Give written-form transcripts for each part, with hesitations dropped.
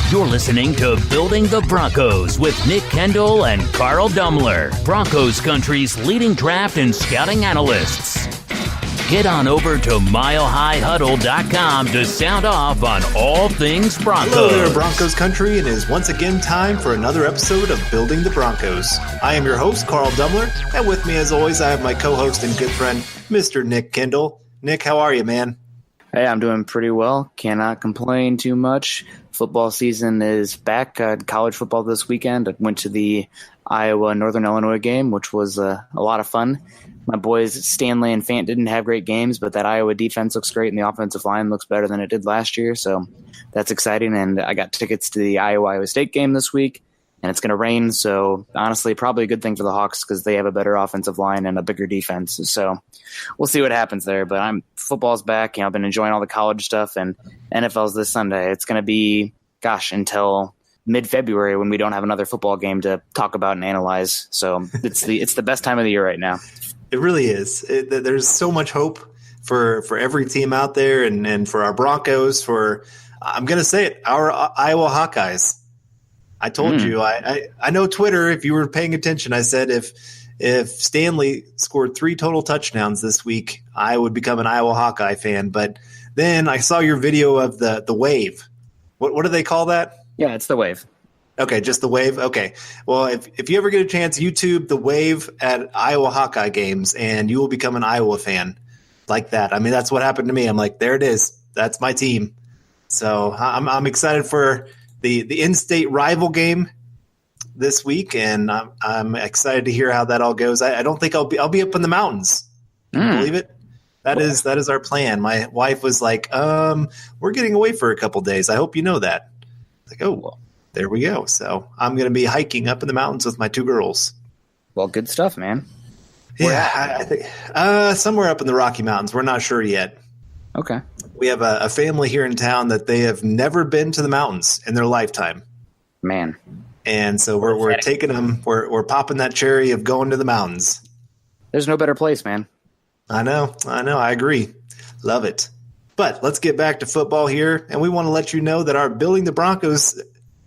You're listening to Building the Broncos with Nick Kendell and Carl Dumler, Broncos country's leading draft and scouting analysts. Get on over to milehighhuddle.com to sound off on all things Broncos. Hello there, Broncos country. It is once again time for another episode of Building the Broncos. I am your host, Carl Dumler, and with me as always, I have my co-host and good friend, Mr. Nick Kendell. Nick, how are you, man? Hey, I'm doing pretty well. Cannot complain too much. Football season is back. College football this weekend. I went to the Iowa-Northern Illinois game, which was a lot of fun. My boys Stanley and Fant didn't have great games, but that Iowa defense looks great and the offensive line looks better than it did last year, so that's exciting. And I got tickets to the Iowa State game this week, and it's going to rain, so honestly probably a good thing for the Hawks because they have a better offensive line and a bigger defense. So we'll see what happens there, but football's back. I've been enjoying all the college stuff, and NFL's this Sunday. It's going to be, until mid-February when we don't have another football game to talk about and analyze. So it's the best time of the year right now. It really is. There's so much hope for every team out there and for our Broncos, for, I'm going to say it, our Iowa Hawkeyes. I told you, I know Twitter, if you were paying attention, I said if Stanley scored 3 total touchdowns this week, I would become an Iowa Hawkeye fan. But then I saw your video of the wave. What do they call that? Yeah, it's the wave. Okay, just the wave? Okay. Well, if you ever get a chance, YouTube the wave at Iowa Hawkeye games, and you will become an Iowa fan like that. I mean, that's what happened to me. I'm like, there it is. That's my team. So I'm excited for the in-state rival game this week, and I'm excited to hear how that all goes. I don't think I'll be up in the mountains. Can you believe it? That is our plan. My wife was like, we're getting away for a couple days. I hope you know that. Like, oh, well, there we go. So I'm going to be hiking up in the mountains with my 2 girls. Well, good stuff, man. Yeah, I think somewhere up in the Rocky Mountains. We're not sure yet. Okay. We have a family here in town that they have never been to the mountains in their lifetime. Man. And so we're taking them. We're popping that cherry of going to the mountains. There's no better place, man. I know. I agree. Love it. But let's get back to football here. And we want to let you know that our Building the Broncos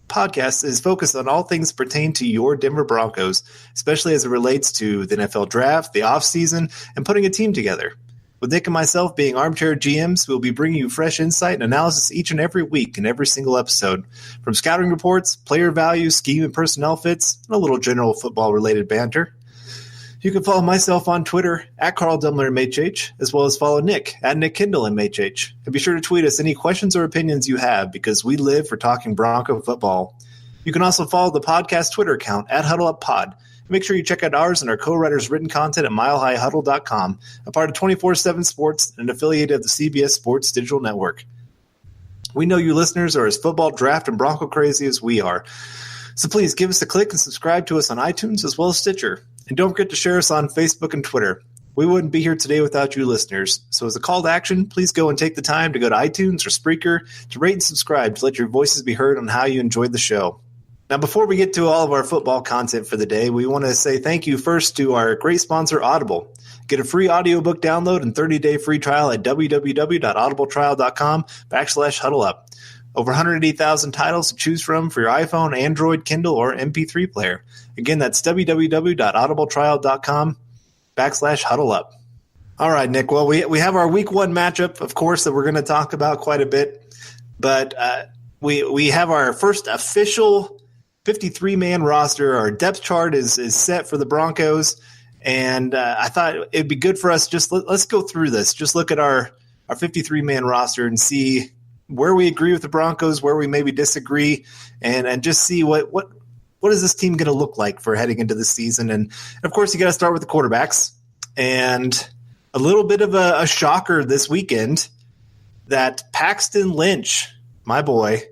podcast is focused on all things pertain to your Denver Broncos, especially as it relates to the NFL draft, the offseason, and putting a team together. With Nick and myself being armchair GMs, we'll be bringing you fresh insight and analysis each and every week in every single episode. From scouting reports, player values, scheme and personnel fits, and a little general football-related banter. You can follow myself on Twitter at Carl Dumler MHH, as well as follow Nick at Nick Kendell MHH. And be sure to tweet us any questions or opinions you have, because we live for talking Bronco football. You can also follow the podcast Twitter account at HuddleUpPod. And make sure you check out ours and our co-writers' written content at milehighhuddle.com, a part of 24/7 Sports and an affiliate of the CBS Sports Digital Network. We know you listeners are as football, draft, and Bronco crazy as we are. So please give us a click and subscribe to us on iTunes as well as Stitcher. And don't forget to share us on Facebook and Twitter. We wouldn't be here today without you listeners. So as a call to action, please go and take the time to go to iTunes or Spreaker to rate and subscribe to let your voices be heard on how you enjoyed the show. Now, before we get to all of our football content for the day, we want to say thank you first to our great sponsor, Audible. Get a free audiobook download and 30-day free trial at www.audibletrial.com/huddleup. Over 180,000 titles to choose from for your iPhone, Android, Kindle, or MP3 player. Again, that's www.audibletrial.com/huddleup. All right, Nick. Well, we have our week 1 matchup, of course, that we're going to talk about quite a bit. But we have our first official 53-man roster. Our depth chart is set for the Broncos. And I thought it'd be good for us let's go through this. Just look at our 53-man roster and see where we agree with the Broncos, where we maybe disagree, and just see what is this team going to look like for heading into the season. And, of course, you got to start with the quarterbacks. And a little bit of a shocker this weekend that Paxton Lynch, my boy,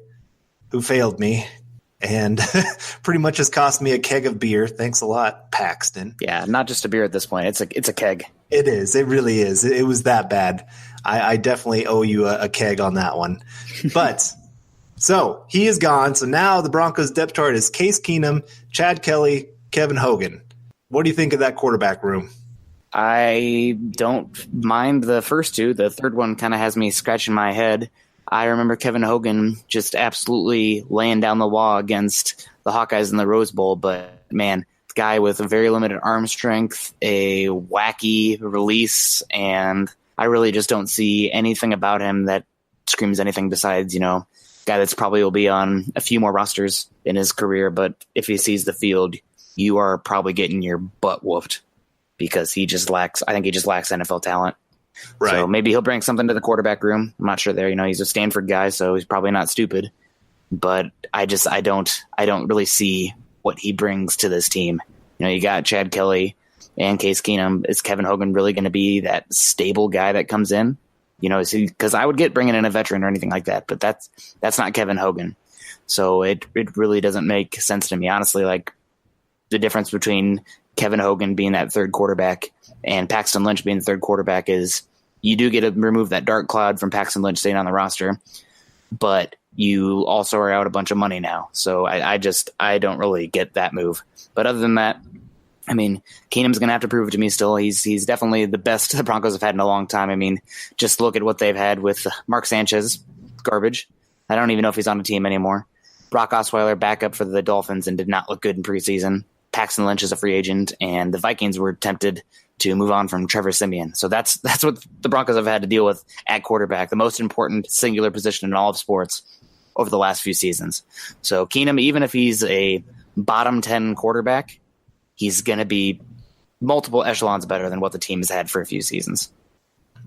who failed me and pretty much has cost me a keg of beer. Thanks a lot, Paxton. Yeah, not just a beer at this point. It's a keg. It is. It really is. It was that bad. I definitely owe you a keg on that one. But so he is gone. So now the Broncos depth chart is Case Keenum, Chad Kelly, Kevin Hogan. What do you think of that quarterback room? I don't mind the first two. The third one kind of has me scratching my head. I remember Kevin Hogan just absolutely laying down the law against the Hawkeyes in the Rose Bowl. But, man, the guy with a very limited arm strength, a wacky release, and I really just don't see anything about him that screams anything besides, guy that's probably will be on a few more rosters in his career. But if he sees the field, you are probably getting your butt whooped because I think he just lacks NFL talent. Right. So maybe he'll bring something to the quarterback room. I'm not sure there. He's a Stanford guy, so he's probably not stupid. But I don't really see what he brings to this team. You got Chad Kelly and Case Keenum. Is Kevin Hogan really going to be that stable guy that comes in? Because I would get bringing in a veteran or anything like that, but that's not Kevin Hogan. So it really doesn't make sense to me, honestly. Like the difference between Kevin Hogan being that third quarterback and Paxton Lynch being the third quarterback is you do get to remove that dark cloud from Paxton Lynch staying on the roster, but you also are out a bunch of money now. So I don't really get that move. But other than that, I mean, Keenum's going to have to prove it to me still. He's definitely the best the Broncos have had in a long time. I mean, just look at what they've had with Mark Sanchez, garbage. I don't even know if he's on the team anymore. Brock Osweiler back up for the Dolphins and did not look good in preseason. Paxton Lynch is a free agent, and the Vikings were tempted to move on from Trevor Siemian. So that's what the Broncos have had to deal with at quarterback, the most important singular position in all of sports over the last few seasons. So Keenum, even if he's a bottom 10 quarterback, he's going to be multiple echelons better than what the team has had for a few seasons.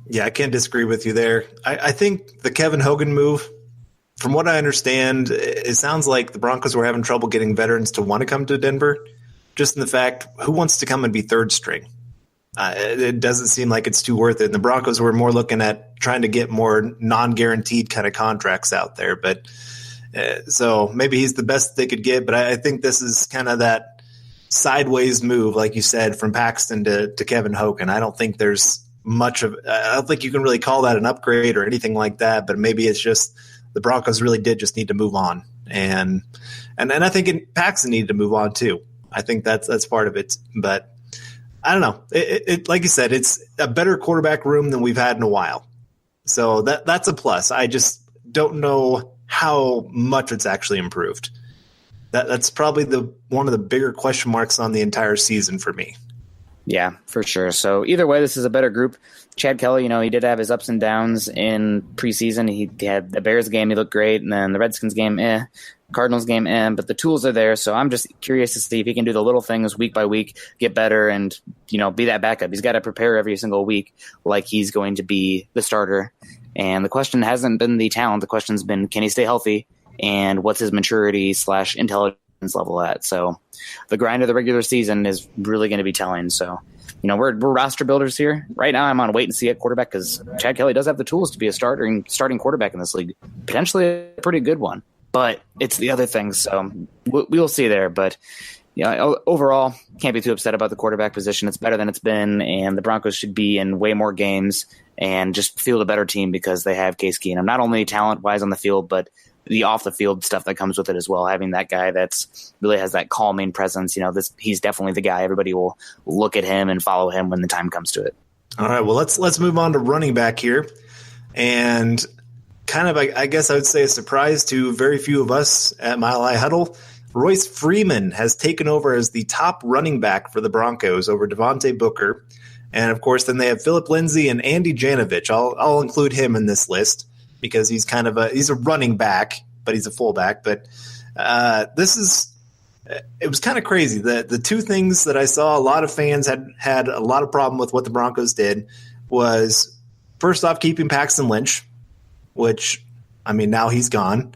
Yeah, I can't disagree with you there. I think the Kevin Hogan move, from what I understand, it sounds like the Broncos were having trouble getting veterans to want to come to Denver, just in the fact, who wants to come and be third string? It doesn't seem like it's too worth it. And the Broncos were more looking at trying to get more non-guaranteed kind of contracts out there. But so maybe he's the best they could get. But I think this is kind of that sideways move, like you said, from Paxton to Kevin Hogan. I don't think there's much of – I don't think you can really call that an upgrade or anything like that. But maybe it's just the Broncos really did just need to move on. And I think Paxton needed to move on too. I think that's part of it. But I don't know. It like you said, it's a better quarterback room than we've had in a while. So that's a plus. I just don't know how much it's actually improved. That's probably one of the bigger question marks on the entire season for me. Yeah, for sure. So either way, this is a better group. Chad Kelly, he did have his ups and downs in preseason. He had the Bears game, he looked great, and then the Redskins game, Cardinals game, but the tools are there. So I'm just curious to see if he can do the little things week by week, get better, and be that backup. He's got to prepare every single week like he's going to be the starter. And the question hasn't been the talent. The question's been, can he stay healthy, and what's his maturity / intelligence level at? So the grind of the regular season is really going to be telling. So we're roster builders here. Right now I'm on wait and see at quarterback because Chad Kelly does have the tools to be a starting quarterback in this league, potentially a pretty good one. But it's the other things, so we'll see there. But overall, can't be too upset about the quarterback position. It's better than it's been, and the Broncos should be in way more games and just field a better team because they have Case Keenum. Not only talent-wise on the field, but the off-the-field stuff that comes with it as well. Having that guy that's really has that calming presence. He's definitely the guy. Everybody will look at him and follow him when the time comes to it. All right, well, let's move on to running back here. And kind of, I guess I would say a surprise to very few of us at Mile High Huddle, Royce Freeman has taken over as the top running back for the Broncos over Devontae Booker. And, of course, then they have Philip Lindsay and Andy Janovich. I'll include him in this list because he's kind of he's a running back, but he's a fullback. But it was kind of crazy. The two things that I saw a lot of fans had a lot of problem with what the Broncos did was, first off, keeping Paxton Lynch, which, I mean, now he's gone.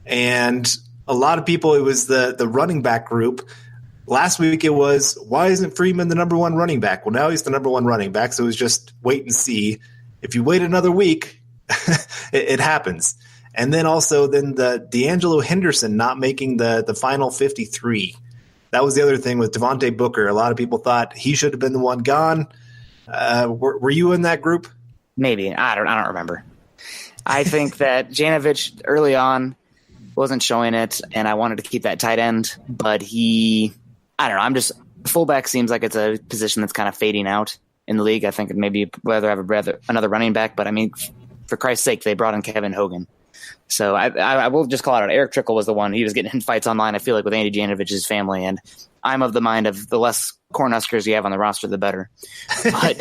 And a lot of people, it was the running back group. Last week it was, why isn't Freeman the number one running back? Well, now he's the number one running back, so it was just wait and see. If you wait another week, it happens. And then also the D'Angelo Henderson not making the final 53. That was the other thing with Devontae Booker. A lot of people thought he should have been the one gone. Were you in that group? Maybe. I don't remember. I think that Janovich early on wasn't showing it, and I wanted to keep that tight end, but I don't know. Fullback seems like it's a position that's kind of fading out in the league. I think maybe rather have another running back, but I mean, for Christ's sake, they brought in Kevin Hogan. So I will just call it out. Eric Trickle was the one. He was getting in fights online, I feel like, with Andy Janovich's family. And I'm of the mind of the less Cornhuskers you have on the roster, the better. But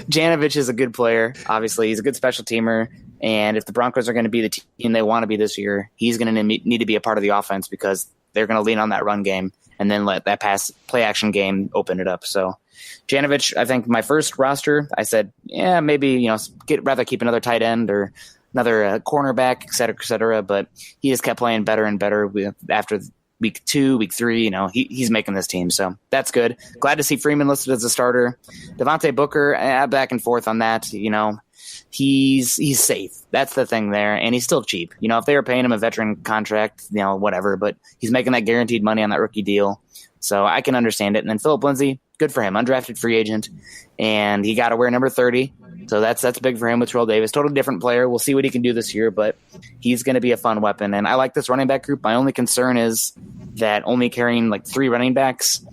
Janovich is a good player. Obviously, he's a good special teamer. And if the Broncos are going to be the team they want to be this year, he's going to need to be a part of the offense because they're going to lean on that run game and then let that play action game open it up. So Janovich, I think my first roster, I said, yeah, maybe, rather keep another tight end or another cornerback, et cetera. But he just kept playing better and better after week 2, week 3. He's making this team. So that's good. Glad to see Freeman listed as a starter. Devontae Booker, back and forth on that. He's safe. That's the thing there. And he's still cheap. If they were paying him a veteran contract, whatever, but he's making that guaranteed money on that rookie deal. So I can understand it. And then Phillip Lindsay, good for him, undrafted free agent. And he got to wear number 30. So that's big for him with Terrell Davis. Totally different player. We'll see what he can do this year, but he's going to be a fun weapon. And I like this running back group. My only concern is that only carrying like 3 running backs,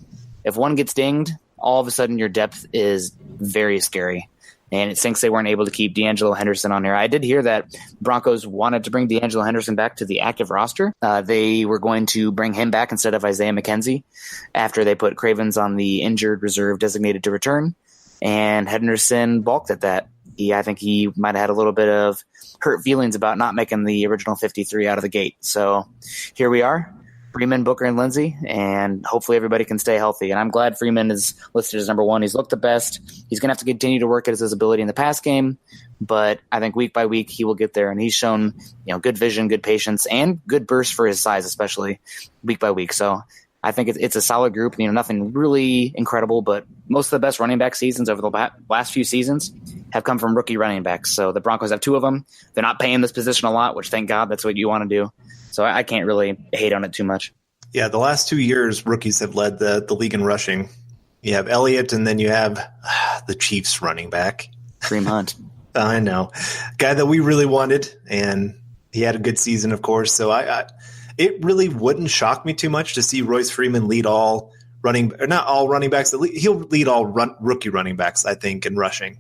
if one gets dinged, all of a sudden your depth is very scary. And it sinks they weren't able to keep D'Angelo Henderson on here. I did hear that Broncos wanted to bring D'Angelo Henderson back to the active roster. They were going to bring him back instead of Isaiah McKenzie after they put Cravens on the injured reserve designated to return. And Henderson balked at that. I think he might have had a little bit of hurt feelings about not making the original 53 out of the gate. So here we are. Freeman, Booker, and Lindsay, and hopefully everybody can stay healthy. And I'm glad Freeman is listed as number 1. He's looked the best. He's going to have to continue to work at his ability in the pass game, but I think week by week he will get there. And he's shown, good vision, good patience, and good burst for his size, especially week by week. So I think it's a solid group. Nothing really incredible, but most of the best running back seasons over the last few seasons have come from rookie running backs. So the Broncos have 2 of them. They're not paying this position a lot, which thank God, that's what you want to do. So I can't really hate on it too much. Yeah, the last 2 years, rookies have led the league in rushing. You have Elliott, and then you have the Chiefs running back. Kareem Hunt. I know. Guy that we really wanted, and he had a good season, of course. So it really wouldn't shock me too much to see Royce Freeman lead all running – or not all running backs. He'll lead all rookie running backs, I think, in rushing.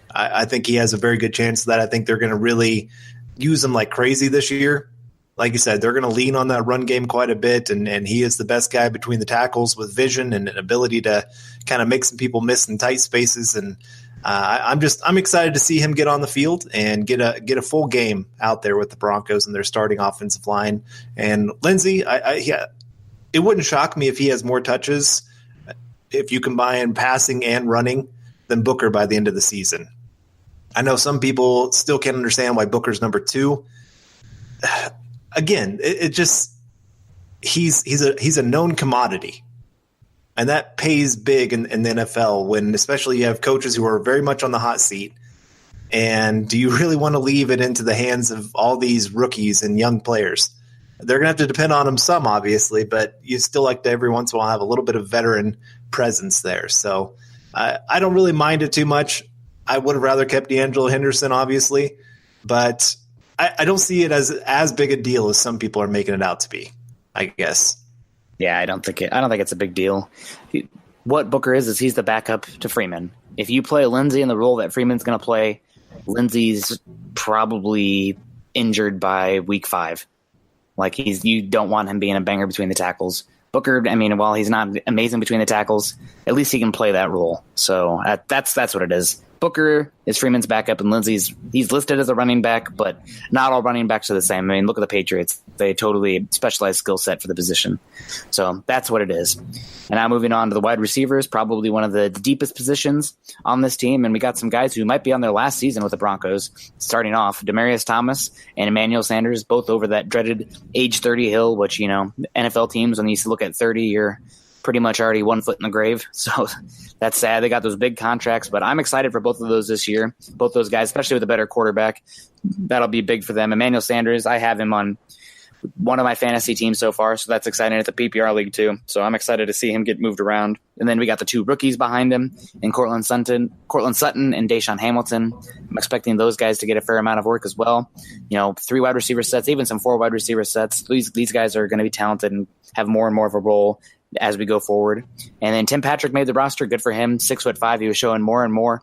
I think he has a very good chance of that. I think they're going to really use him like crazy this year. Like you said, they're going to lean on that run game quite a bit, and he is the best guy between the tackles with vision and an ability to kind of make some people miss in tight spaces. And I'm excited to see him get on the field and get a full game out there with the Broncos and their starting offensive line. And Lindsay, it wouldn't shock me if he has more touches if you combine passing and running than Booker by the end of the season. I know some people still can't understand why Booker's number 2. Again, he's a known commodity, and that pays big in the NFL when especially you have coaches who are very much on the hot seat. And do you really want to leave it into the hands of all these rookies and young players? They're going to have to depend on them some, obviously, but you still like to every once in a while have a little bit of veteran presence there. So I don't really mind it too much. I would have rather kept D'Angelo Henderson, obviously, but I don't see it as big a deal as some people are making it out to be, I guess. Yeah, I don't think it's a big deal. What Booker is he's the backup to Freeman. If you play Lindsay in the role that Freeman's going to play, Lindsay's probably injured by week 5. Like you don't want him being a banger between the tackles. Booker, while he's not amazing between the tackles, at least he can play that role. So that's what it is. Booker is Freeman's backup, and he's listed as a running back, but not all running backs are the same. Look at the Patriots. They totally specialized skill set for the position. So that's what it is. And now moving on to the wide receivers, probably one of the deepest positions on this team. And we got some guys who might be on their last season with the Broncos starting off. Demarius Thomas and Emmanuel Sanders, both over that dreaded age 30 hill, which, NFL teams, when you look at 30, you're pretty much already 1 foot in the grave. So that's sad. They got those big contracts, but I'm excited for both of those this year. Both those guys, especially with a better quarterback, that'll be big for them. Emmanuel Sanders, I have him on one of my fantasy teams so far, so that's exciting at the PPR league too. So I'm excited to see him get moved around. And then we got the 2 rookies behind him in Cortland Sutton and Deshaun Hamilton. I'm expecting those guys to get a fair amount of work as well. 3 wide receiver sets, even some 4 wide receiver sets. These guys are going to be talented and have more and more of a role as we go forward. And then Tim Patrick made the roster. Good for him. 6'5". He was showing more and more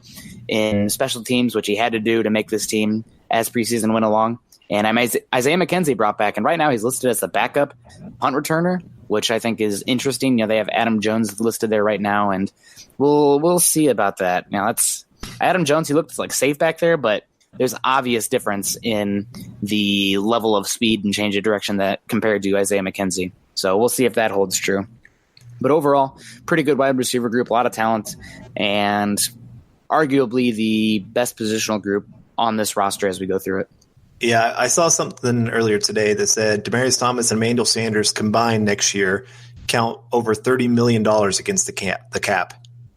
in special teams, which he had to do to make this team as preseason went along. And Isaiah McKenzie brought back, and right now he's listed as the backup punt returner, which I think is interesting. They have Adam Jones listed there right now, and we'll see about that. Now that's Adam Jones. He looked like safe back there, but there's obvious difference in the level of speed and change of direction that compared to Isaiah McKenzie. So we'll see if that holds true. But overall, pretty good wide receiver group, a lot of talent, and arguably the best positional group on this roster as we go through it. Yeah, I saw something earlier today that said Demaryius Thomas and Emmanuel Sanders combined next year count over $30 million against the cap.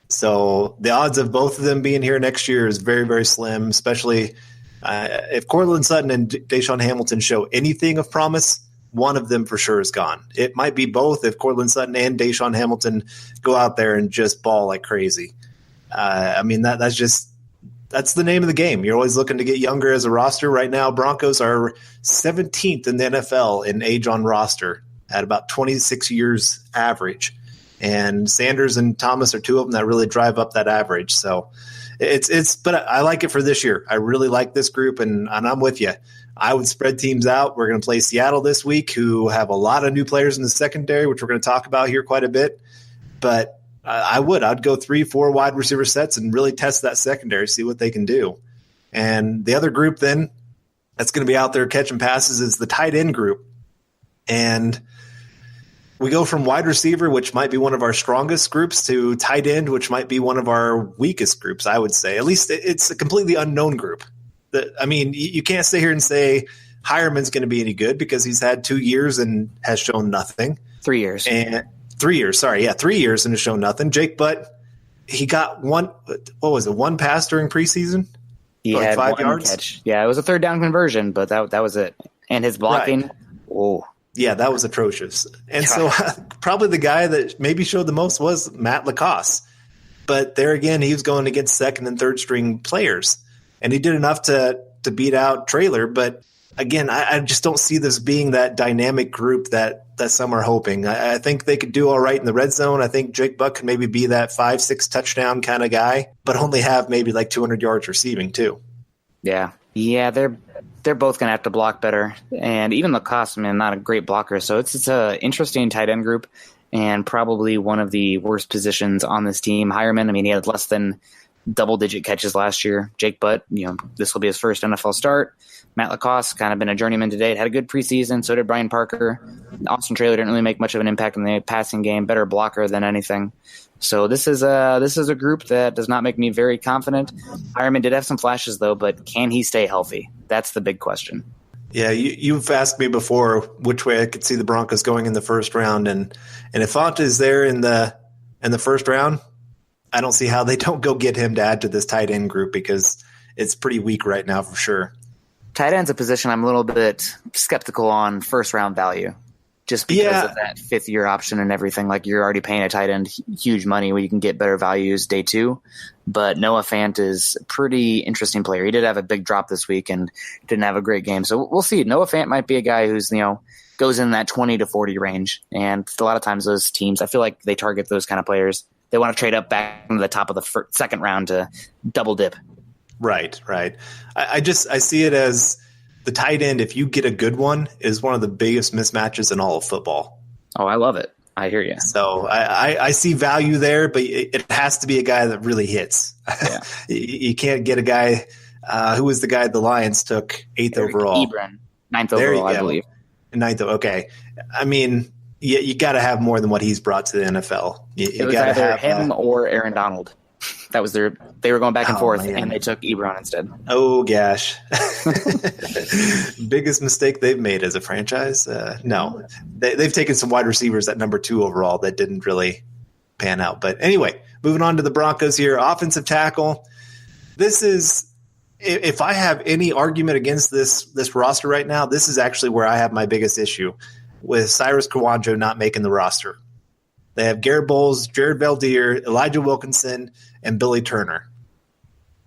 So the odds of both of them being here next year is very, very slim, especially if Courtland Sutton and Deshaun Hamilton show anything of promise, one of them for sure is gone. It might be both if Courtland Sutton and Deshaun Hamilton go out there and just ball like crazy. That's the name of the game. You're always looking to get younger as a roster. Right now, Broncos are 17th in the NFL in age on roster at about 26 years average. And Sanders and Thomas are two of them that really drive up that average. So but I like it for this year. I really like this group, and I'm with you. I would spread teams out. We're going to play Seattle this week, who have a lot of new players in the secondary, which we're going to talk about here quite a bit. But I'd go 3-4 wide receiver sets and really test that secondary, see what they can do. And the other group then that's going to be out there catching passes is the tight end group. And we go from wide receiver, which might be one of our strongest groups, to tight end, which might be one of our weakest groups, I would say. At least it's a completely unknown group. You can't sit here and say Hireman's going to be any good because he's had 2 years and has shown nothing. 3 years. 3 years, sorry. Yeah, 3 years and has shown nothing. Jake Butt, he got one pass during preseason? He had 5 yards? Catch. Yeah, it was a third down conversion, but that was it. And his blocking, right. Yeah, that was atrocious. And so probably the guy that maybe showed the most was Matt Lacoste. But there again, he was going against second and third string players. And he did enough to beat out Traylor, but again, I just don't see this being that dynamic group that some are hoping. I think they could do all right in the red zone. I think Jake Buck could maybe be that 5-6 touchdown kind of guy, but only have maybe like 200 yards receiving too. Yeah, they're both going to have to block better. And even Lacoste, not a great blocker. So it's an interesting tight end group and probably one of the worst positions on this team. Hireman, he had less than double-digit catches last year. Jake Butt, this will be his first NFL start. Matt Lacoste, kind of been a journeyman to date, had a good preseason. So did Brian Parker. Austin Traylor didn't really make much of an impact in the passing game. Better blocker than anything. So this is a group that does not make me very confident. Hireman did have some flashes though, but can he stay healthy? That's the big question. Yeah, you've asked me before which way I could see the Broncos going in the first round, and if Font is there in the first round, I don't see how they don't go get him to add to this tight end group because it's pretty weak right now for sure. Tight end's a position I'm a little bit skeptical on first round value, just because of that 5th year option and everything. Like you're already paying a tight end huge money where you can get better values day 2. But Noah Fant is a pretty interesting player. He did have a big drop this week and didn't have a great game. So we'll see. Noah Fant might be a guy who's, goes in that 20 to 40 range. And a lot of times those teams, I feel like they target those kind of players. They want to trade up back into the top of the second round to double dip. Right. I see it as the tight end, if you get a good one, is one of the biggest mismatches in all of football. Oh, I love it. I hear you. So I see value there, but it has to be a guy that really hits. Yeah. You can't get a guy who was the guy the Lions took 8th overall. Ebron, 9th overall, I believe. 9th, okay. You got to have more than what he's brought to the NFL. It was either him or Aaron Donald. That was they were going back and forth, man. And they took Ebron instead. Oh, gosh. Biggest mistake they've made as a franchise? No. They've taken some wide receivers at number 2 overall that didn't really pan out. But anyway, moving on to the Broncos here. Offensive tackle. This is, if I have any argument against this roster right now, this is actually where I have my biggest issue with Cyrus Kouandjio not making the roster. They have Garrett Bowles, Jared Valdir, Elijah Wilkinson, and Billy Turner.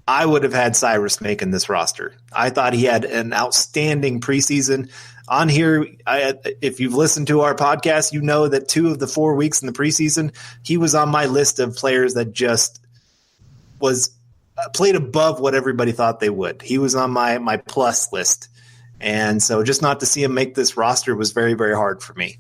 I would have had Cyrus making this roster. I thought he had an outstanding preseason. On here, if you've listened to our podcast, you know that 2 of the 4 weeks in the preseason, he was on my list of players that just was played above what everybody thought they would. He was on my plus list. And so just not to see him make this roster was very, very hard for me.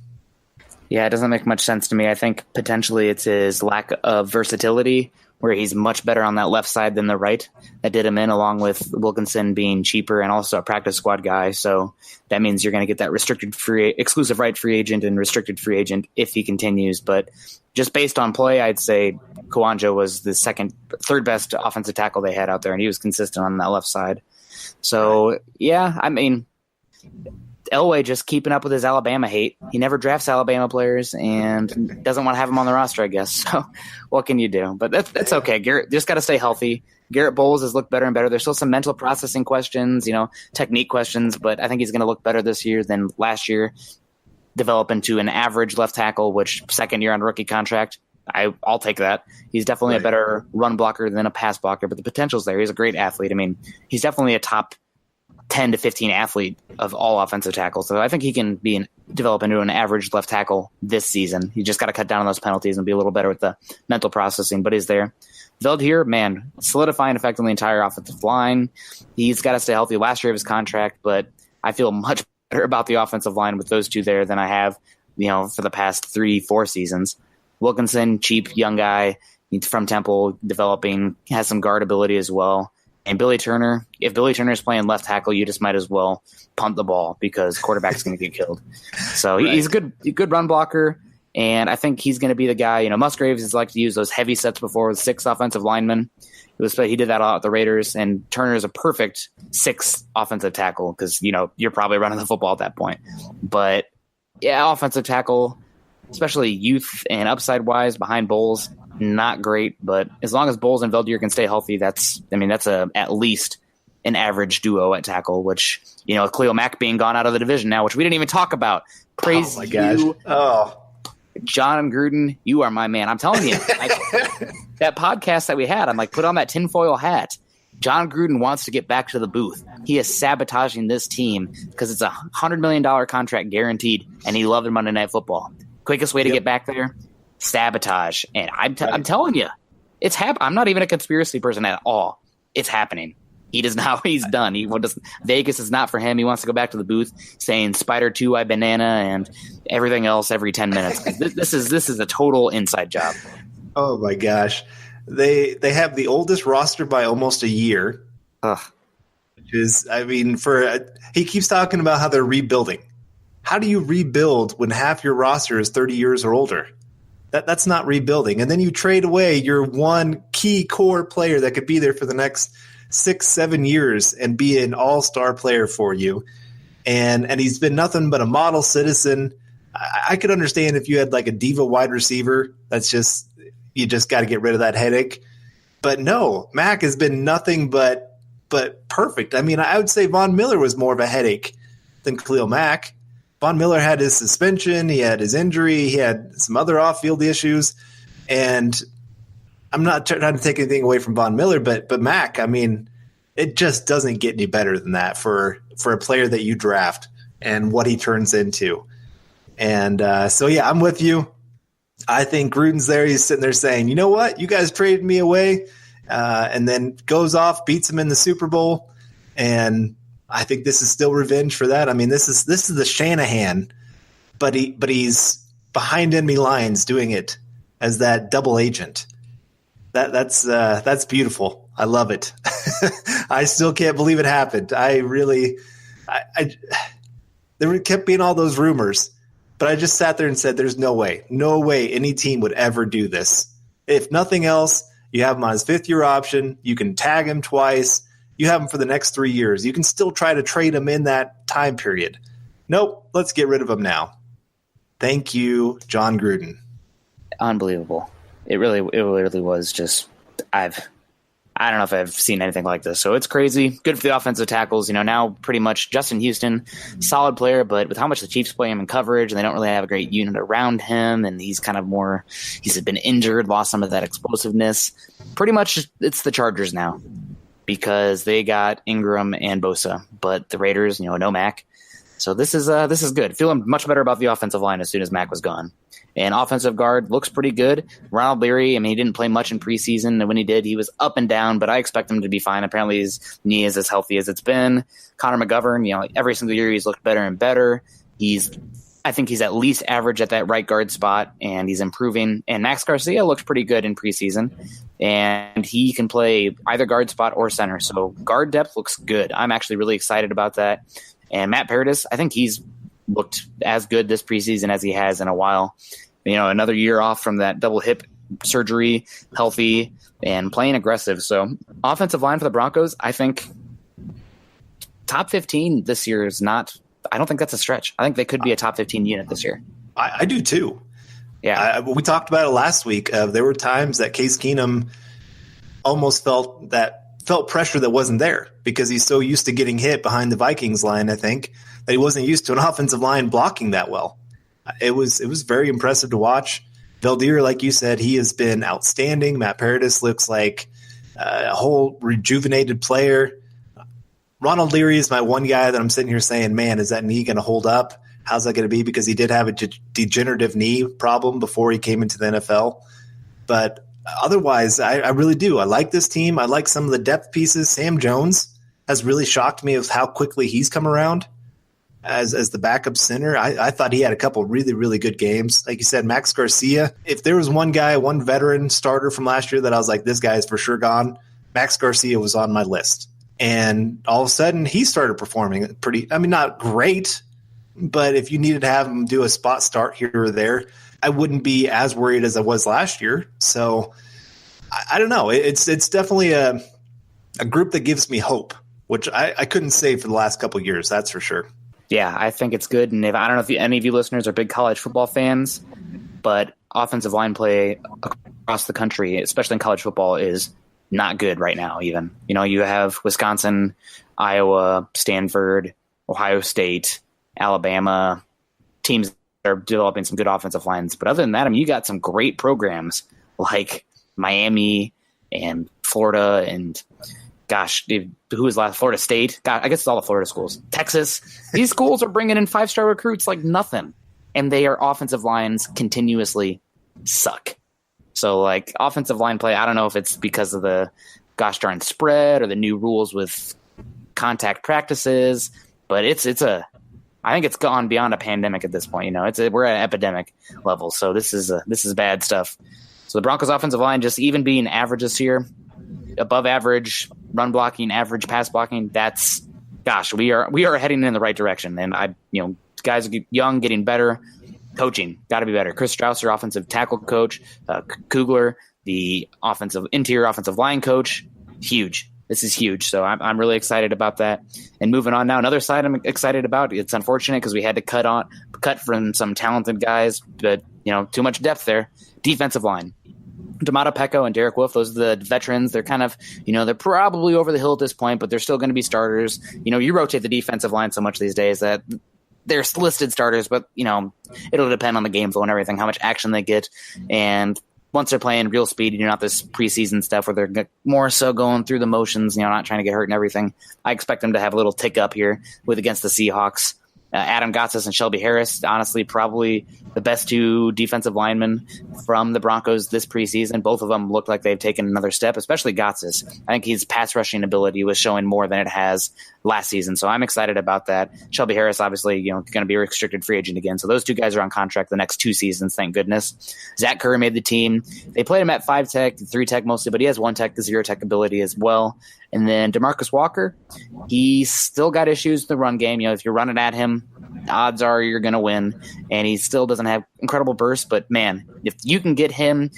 Yeah, it doesn't make much sense to me. I think potentially it's his lack of versatility, where he's much better on that left side than the right, that did him in, along with Wilkinson being cheaper and also a practice squad guy. So that means you're going to get that exclusive right free agent and restricted free agent if he continues. But just based on play, I'd say Kawanja was the third best offensive tackle they had out there, and he was consistent on that left side. So, yeah, I mean, Elway just keeping up with his Alabama hate. He never drafts Alabama players and doesn't want to have them on the roster, I guess. So what can you do? But that's okay. Garrett just got to stay healthy. Garrett Bowles has looked better and better. There's still some mental processing questions, technique questions, but I think he's going to look better this year than last year. Develop into an average left tackle, which second year on rookie contract, I'll take that. He's definitely a better run blocker than a pass blocker, but the potential's there. He's a great athlete. I mean, he's definitely a top 10 to 15 athlete of all offensive tackles. So I think he can develop into an average left tackle this season. You just got to cut down on those penalties and be a little better with the mental processing, but he's there. Veld here, man, solidifying effectively the entire offensive line. He's got to stay healthy last year of his contract, but I feel much better about the offensive line with those two there than I have, for the past 3-4 seasons. Wilkinson, cheap, young guy, he's from Temple, developing, has some guard ability as well. And Billy Turner, if Billy Turner is playing left tackle, you just might as well punt the ball because quarterback's going to get killed. So he's a good run blocker, and I think he's going to be the guy. Musgraves has liked to use those heavy sets before with 6 offensive linemen. He did that a lot at the Raiders, and Turner is a perfect 6th offensive tackle because, you're probably running the football at that point. But, yeah, offensive tackle, especially youth and upside-wise behind Bowles, not great, but as long as Bowles and Veldier can stay healthy, that's at least an average duo at tackle, which, Khalil Mack being gone out of the division now, which we didn't even talk about. Praise you. Oh. John Gruden, you are my man. I'm telling you, that podcast that we had, I'm like, put on that tinfoil hat. John Gruden wants to get back to the booth. He is sabotaging this team because it's $100 million contract guaranteed, and he loved Monday Night Football. Quickest way to get back there, sabotage. And I'm telling you, it's I'm not even a conspiracy person at all. It's happening. He does now. He's done. Vegas is not for him. He wants to go back to the booth saying "Spider 2, I banana" and everything else every 10 minutes. This is a total inside job. Oh my gosh, they have the oldest roster by almost a year. Ugh. Which is, he keeps talking about how they're rebuilding. How do you rebuild when half your roster is 30 years or older? That's not rebuilding. And then you trade away your one key core player that could be there for the next 6-7 years and be an all-star player for you. And he's been nothing but a model citizen. I could understand if you had like a diva wide receiver. You just got to get rid of that headache. But no, Mack has been nothing but perfect. I would say Von Miller was more of a headache than Khalil Mack. Von Miller had his suspension, he had his injury, he had some other off-field issues, and I'm not trying to take anything away from Von Miller, but Mack, it just doesn't get any better than that for a player that you draft and what he turns into. And I'm with you. I think Gruden's there. He's sitting there saying, you know what? You guys traded me away, and then goes off, beats him in the Super Bowl, and I think this is still revenge for that. This is the Shanahan, but he's behind enemy lines doing it as that double agent. That's beautiful. I love it. I still can't believe it happened. There kept being all those rumors, but I just sat there and said, "There's no way any team would ever do this. If nothing else, you have him on his 5th-year option. You can tag him twice." You have him for the next 3 years. You can still try to trade him in that time period. Nope, let's get rid of him now. Thank you, John Gruden. Unbelievable. It really was just I don't know if I've seen anything like this. So it's crazy. Good for the offensive tackles. Now pretty much Justin Houston, solid player, but with how much the Chiefs play him in coverage and they don't really have a great unit around him, and he's been injured, lost some of that explosiveness. Pretty much it's the Chargers now, because they got Ingram and Bosa, but the Raiders, no Mac. So this is good. Feeling much better about the offensive line as soon as Mac was gone. And offensive guard looks pretty good. Ronald Leary, I mean, he didn't play much in preseason, and when he did, he was up and down, but I expect him to be fine. Apparently his knee is as healthy as it's been. Connor McGovern, every single year he's looked better and better. I think he's at least average at that right guard spot, and he's improving. And Max Garcia looked pretty good in preseason, and he can play either guard spot or center. So guard depth looks good. I'm actually really excited about that. And Matt Paradis, I think he's looked as good this preseason as he has in a while. Another year off from that double hip surgery, healthy and playing aggressive. So offensive line for the Broncos, I think top 15 this year is not – I don't think that's a stretch. I think they could be a top 15 unit this year. I do too. Yeah. We talked about it last week. There were times that Case Keenum almost felt pressure that wasn't there because he's so used to getting hit behind the Vikings line, I think, that he wasn't used to an offensive line blocking that well. It was very impressive to watch. Valdir, like you said, he has been outstanding. Matt Paradis looks like a whole rejuvenated player. Ronald Leary is my one guy that I'm sitting here saying, man, is that knee going to hold up? How's that going to be? Because he did have a degenerative knee problem before he came into the NFL. But otherwise, I really do. I like this team. I like some of the depth pieces. Sam Jones has really shocked me of how quickly he's come around as the backup center. I thought he had a couple really, really good games. Like you said, Max Garcia, if there was one veteran starter from last year that I was like, this guy is for sure gone, Max Garcia was on my list. And all of a sudden, he started performing not great, but if you needed to have him do a spot start here or there, I wouldn't be as worried as I was last year. So I don't know. It's definitely a group that gives me hope, which I couldn't say for the last couple of years. That's for sure. Yeah, I think it's good. And I don't know if any of you listeners are big college football fans, but offensive line play across the country, especially in college football, is not good right now even. You have Wisconsin, Iowa, Stanford, Ohio State, Alabama, teams that are developing some good offensive lines. But other than that, you got some great programs like Miami and Florida and who was last? Florida State. I guess it's all the Florida schools. Texas. These schools are bringing in 5-star recruits like nothing, and their offensive lines continuously suck. So, offensive line play, I don't know if it's because of the gosh darn spread or the new rules with contact practices, but I think it's gone beyond a pandemic at this point. We're at an epidemic level, so this is bad stuff. So the Broncos offensive line just even being average this year, above average run blocking, average pass blocking. We are heading in the right direction. And guys are young, getting better. Coaching got to be better. Chris Strauss, our offensive tackle coach, Kugler, the interior offensive line coach, huge. This is huge. So I'm really excited about that. And moving on now, another side I'm excited about. It's unfortunate because we had to cut from some talented guys, but too much depth there. Defensive line. D'Amato Pecco and Derek Wolfe, those are the veterans. They're kind of, they're probably over the hill at this point, but they're still going to be starters. You rotate the defensive line so much these days that they're listed starters, but, it'll depend on the game flow and everything, how much action they get. And once they're playing real speed, not this preseason stuff where they're more so going through the motions, not trying to get hurt and everything. I expect them to have a little tick up here against the Seahawks. Adam Gotsis and Shelby Harris, honestly, probably the best two defensive linemen from the Broncos this preseason. Both of them look like they've taken another step, especially Gotsis. I think his pass rushing ability was showing more than it has last season, so I'm excited about that. Shelby Harris, obviously, going to be a restricted free agent again, so those two guys are on contract the next 2 seasons, thank goodness. Zach Curry made the team. They played him at 5-tech, 3-tech mostly, but he has 1-tech, 0-tech ability as well. And then DeMarcus Walker, he's still got issues with the run game. If you're running at him, odds are you're going to win. And he still doesn't have incredible burst. But, man, if you can get him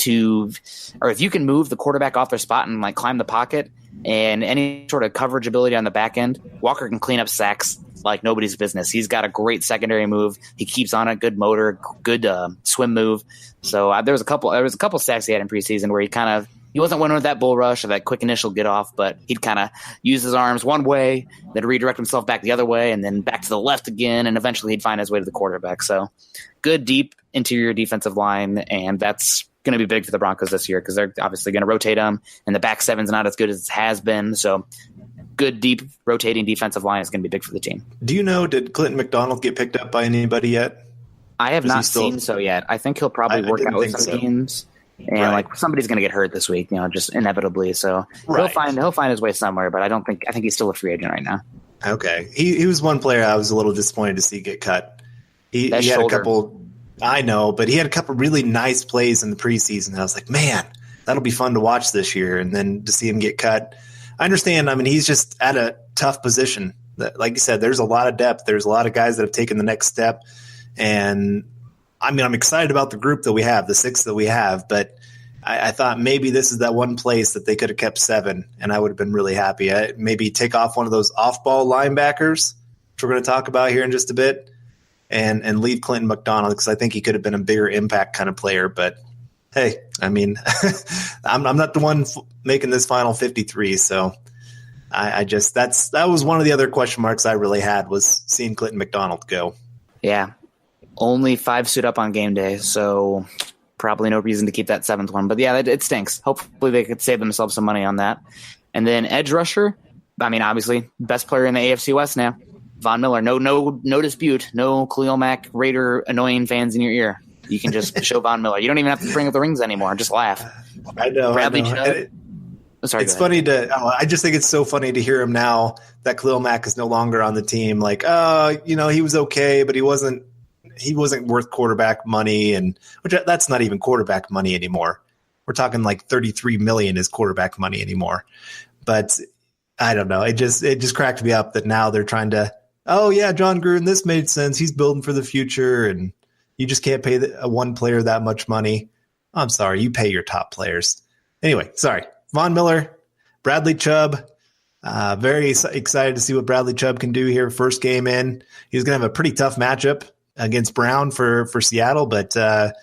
if you can move the quarterback off their spot and, climb the pocket and any sort of coverage ability on the back end, Walker can clean up sacks like nobody's business. He's got a great secondary move. He keeps on it, good motor, good swim move. So there was a couple sacks he had in preseason where he wasn't winning with that bull rush or that quick initial get off, but he'd kind of use his arms one way, then redirect himself back the other way, and then back to the left again, and eventually he'd find his way to the quarterback. So good, deep interior defensive line, and that's going to be big for the Broncos this year because they're obviously going to rotate them, and the back seven's not as good as it has been. So good, deep, rotating defensive line is going to be big for the team. Do you know, did Clinton McDonald get picked up by anybody yet? I have not seen so yet. I think he'll probably work out with some teams. And like somebody's going to get hurt this week, just inevitably. So he'll find his way somewhere. But I think he's still a free agent right now. Okay, he was one player I was a little disappointed to see get cut. He had a couple. I know, but he had a couple really nice plays in the preseason. I was like, man, that'll be fun to watch this year. And then to see him get cut, I understand. I mean, he's just at a tough position. Like you said, there's a lot of depth. There's a lot of guys that have taken the next step. And I mean, I'm excited about the group that we have, the 6 that we have. But I thought maybe this is that one place that they could have kept 7, and I would have been really happy. Maybe take off one of those off-ball linebackers, which we're going to talk about here in just a bit, and leave Clinton McDonald because I think he could have been a bigger impact kind of player. But hey, I mean, I'm not the one making this final 53, so that was one of the other question marks I really had was seeing Clinton McDonald go. Yeah, only 5 suit up on game day, so probably no reason to keep that 7th one. But yeah, it stinks. Hopefully they could save themselves some money on that. And then edge rusher, I mean, obviously best player in the AFC West now. Von Miller, no dispute, no Khalil Mack Raider annoying fans in your ear. You can just show Von Miller. You don't even have to bring up the rings anymore. Just laugh. I know. Bradley Chubb. Sorry, it's funny I just think it's so funny to hear him now that Khalil Mack is no longer on the team. Like, he was okay, but he wasn't worth quarterback money, and which that's not even quarterback money anymore. We're talking like $33 million is quarterback money anymore. But I don't know. It just cracked me up that now they're trying to, John Gruden, this made sense. He's building for the future, and you just can't pay one player that much money. I'm sorry, you pay your top players. Anyway, sorry. Von Miller, Bradley Chubb. Very excited to see what Bradley Chubb can do here. First game in. He's going to have a pretty tough matchup against Brown for Seattle, but I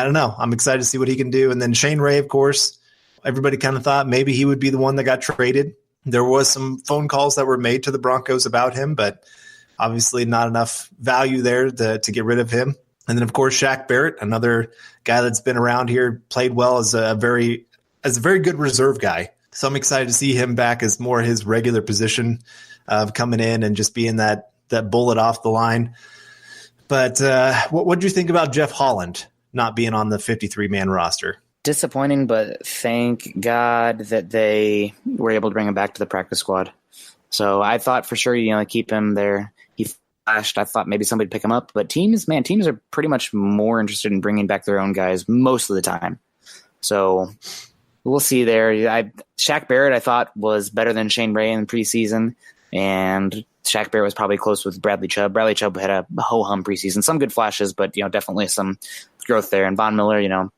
don't know. I'm excited to see what he can do. And then Shane Ray, of course, everybody kind of thought maybe he would be the one that got traded. There was some phone calls that were made to the Broncos about him, but obviously not enough value there to get rid of him. And then, of course, Shaq Barrett, another guy that's been around here, played well as a very good reserve guy. So I'm excited to see him back as more his regular position of coming in and just being that bullet off the line. But what did you think about Jeff Holland not being on the 53-man roster? Disappointing, but thank God that they were able to bring him back to the practice squad. So I thought for sure, keep him there. He flashed. I thought maybe somebody would pick him up. But teams are pretty much more interested in bringing back their own guys most of the time. So we'll see there. Shaq Barrett, I thought, was better than Shane Ray in the preseason. And Shaq Barrett was probably close with Bradley Chubb. Bradley Chubb had a ho-hum preseason. Some good flashes, but definitely some growth there. And Von Miller,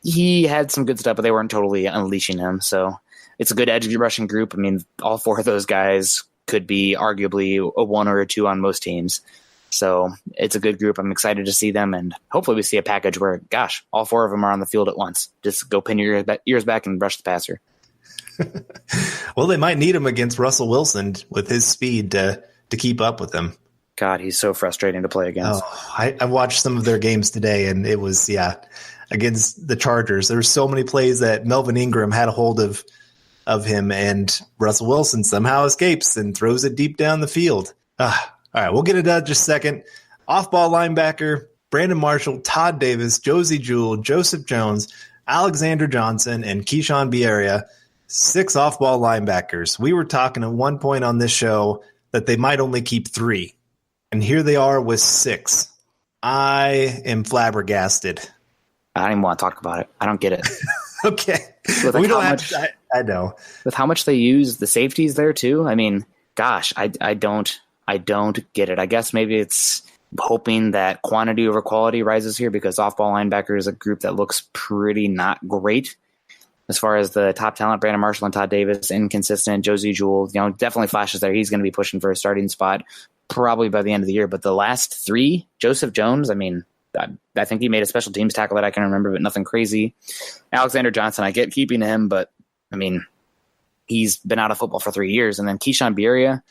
he had some good stuff, but they weren't totally unleashing him. So it's a good edge rushing group. I mean, all 4 of those guys could be arguably a 1 or a 2 on most teams. So it's a good group. I'm excited to see them, and hopefully we see a package where, gosh, all 4 of them are on the field at once. Just go pin your ears back and rush the passer. Well, they might need him against Russell Wilson with his speed to keep up with him. God, he's so frustrating to play against. Oh, I watched some of their games today, and it was, against the Chargers. There were so many plays that Melvin Ingram had a hold of him, and Russell Wilson somehow escapes and throws it deep down the field. All right, we'll get it done just a second. Off-ball linebacker, Brandon Marshall, Todd Davis, Josie Jewell, Joseph Jones, Alexander Johnson, and Keyshawn Bierria, 6 off-ball linebackers. We were talking at one point on this show that they might only keep 3, and here they are with 6. I am flabbergasted. I don't even want to talk about it. I don't get it. Okay. We don't have to, I know. With how much they use the safeties there too. I mean, gosh, I don't get it. I guess maybe it's hoping that quantity over quality rises here because off-ball linebacker is a group that looks pretty not great. As far as the top talent, Brandon Marshall and Todd Davis, inconsistent. Josie Jewell, definitely flashes there. He's going to be pushing for a starting spot probably by the end of the year. But the last 3, Joseph Jones, I mean, I think he made a special teams tackle that I can remember, but nothing crazy. Alexander Johnson, I get keeping him, but I mean, he's been out of football for 3 years. And then Keyshawn Bierria,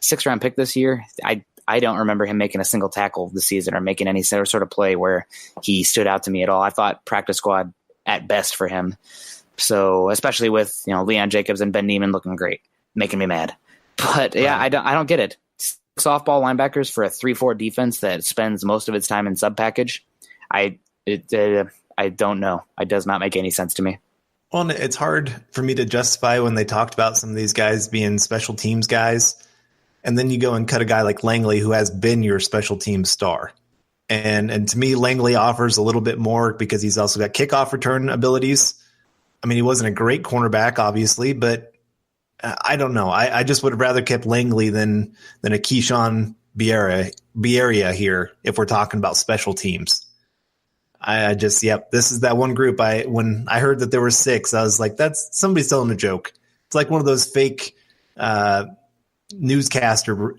6th-round pick this year. I don't remember him making a single tackle this season or making any sort of play where he stood out to me at all. I thought practice squad at best for him. So especially with Leon Jacobs and Ben Neiman looking great. making me mad. But yeah, I don't get it. Softball linebackers for a 3-4 defense that spends most of its time in sub package. I don't know. It does not make any sense to me. Well, it's hard for me to justify when they talked about some of these guys being special teams guys, and then you go and cut a guy like Langley who has been your special teams star. And to me, Langley offers a little bit more because he's also got kickoff return abilities. I mean, he wasn't a great cornerback, obviously, but I don't know. I just would have rather kept Langley than a Keyshawn Bierria here if we're talking about special teams. This is that one group. When I heard that there were 6, I was like, that's somebody's telling a joke. It's like one of those fake newscaster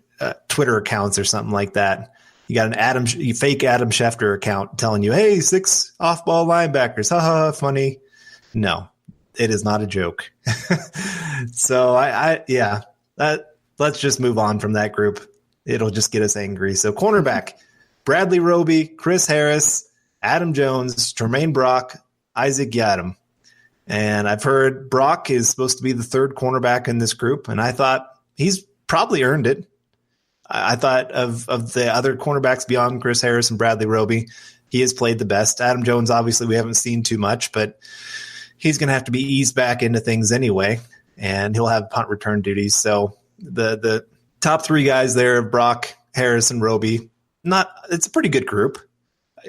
Twitter accounts or something like that. You got an fake Adam Schefter account telling you, hey, 6 off-ball linebackers. Haha, funny. No, it is not a joke. So let's just move on from that group. It'll just get us angry. So cornerback, Bradley Roby, Chris Harris, Adam Jones, Tremaine Brock, Isaac Yiadom. And I've heard Brock is supposed to be the 3rd cornerback in this group, and I thought he's probably earned it. I thought of the other cornerbacks beyond Chris Harris and Bradley Roby, he has played the best. Adam Jones, obviously, we haven't seen too much, but he's going to have to be eased back into things anyway, and he'll have punt return duties. So the top 3 guys there, Brock, Harris, and Roby, it's a pretty good group,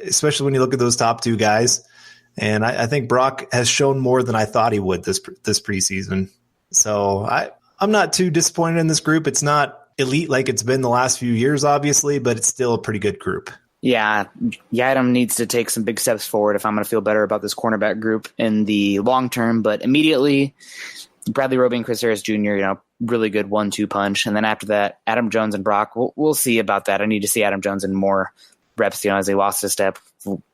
especially when you look at those top 2 guys. And I think Brock has shown more than I thought he would this preseason. So I'm not too disappointed in this group. It's not elite like it's been the last few years, obviously, but it's still a pretty good group. Yeah, Yiadom needs to take some big steps forward if I'm going to feel better about this cornerback group in the long term. But immediately, Bradley Roby and Chris Harris Jr., really good 1-2 punch. And then after that, Adam Jones and Brock, we'll see about that. I need to see Adam Jones in more reps, as he lost a step.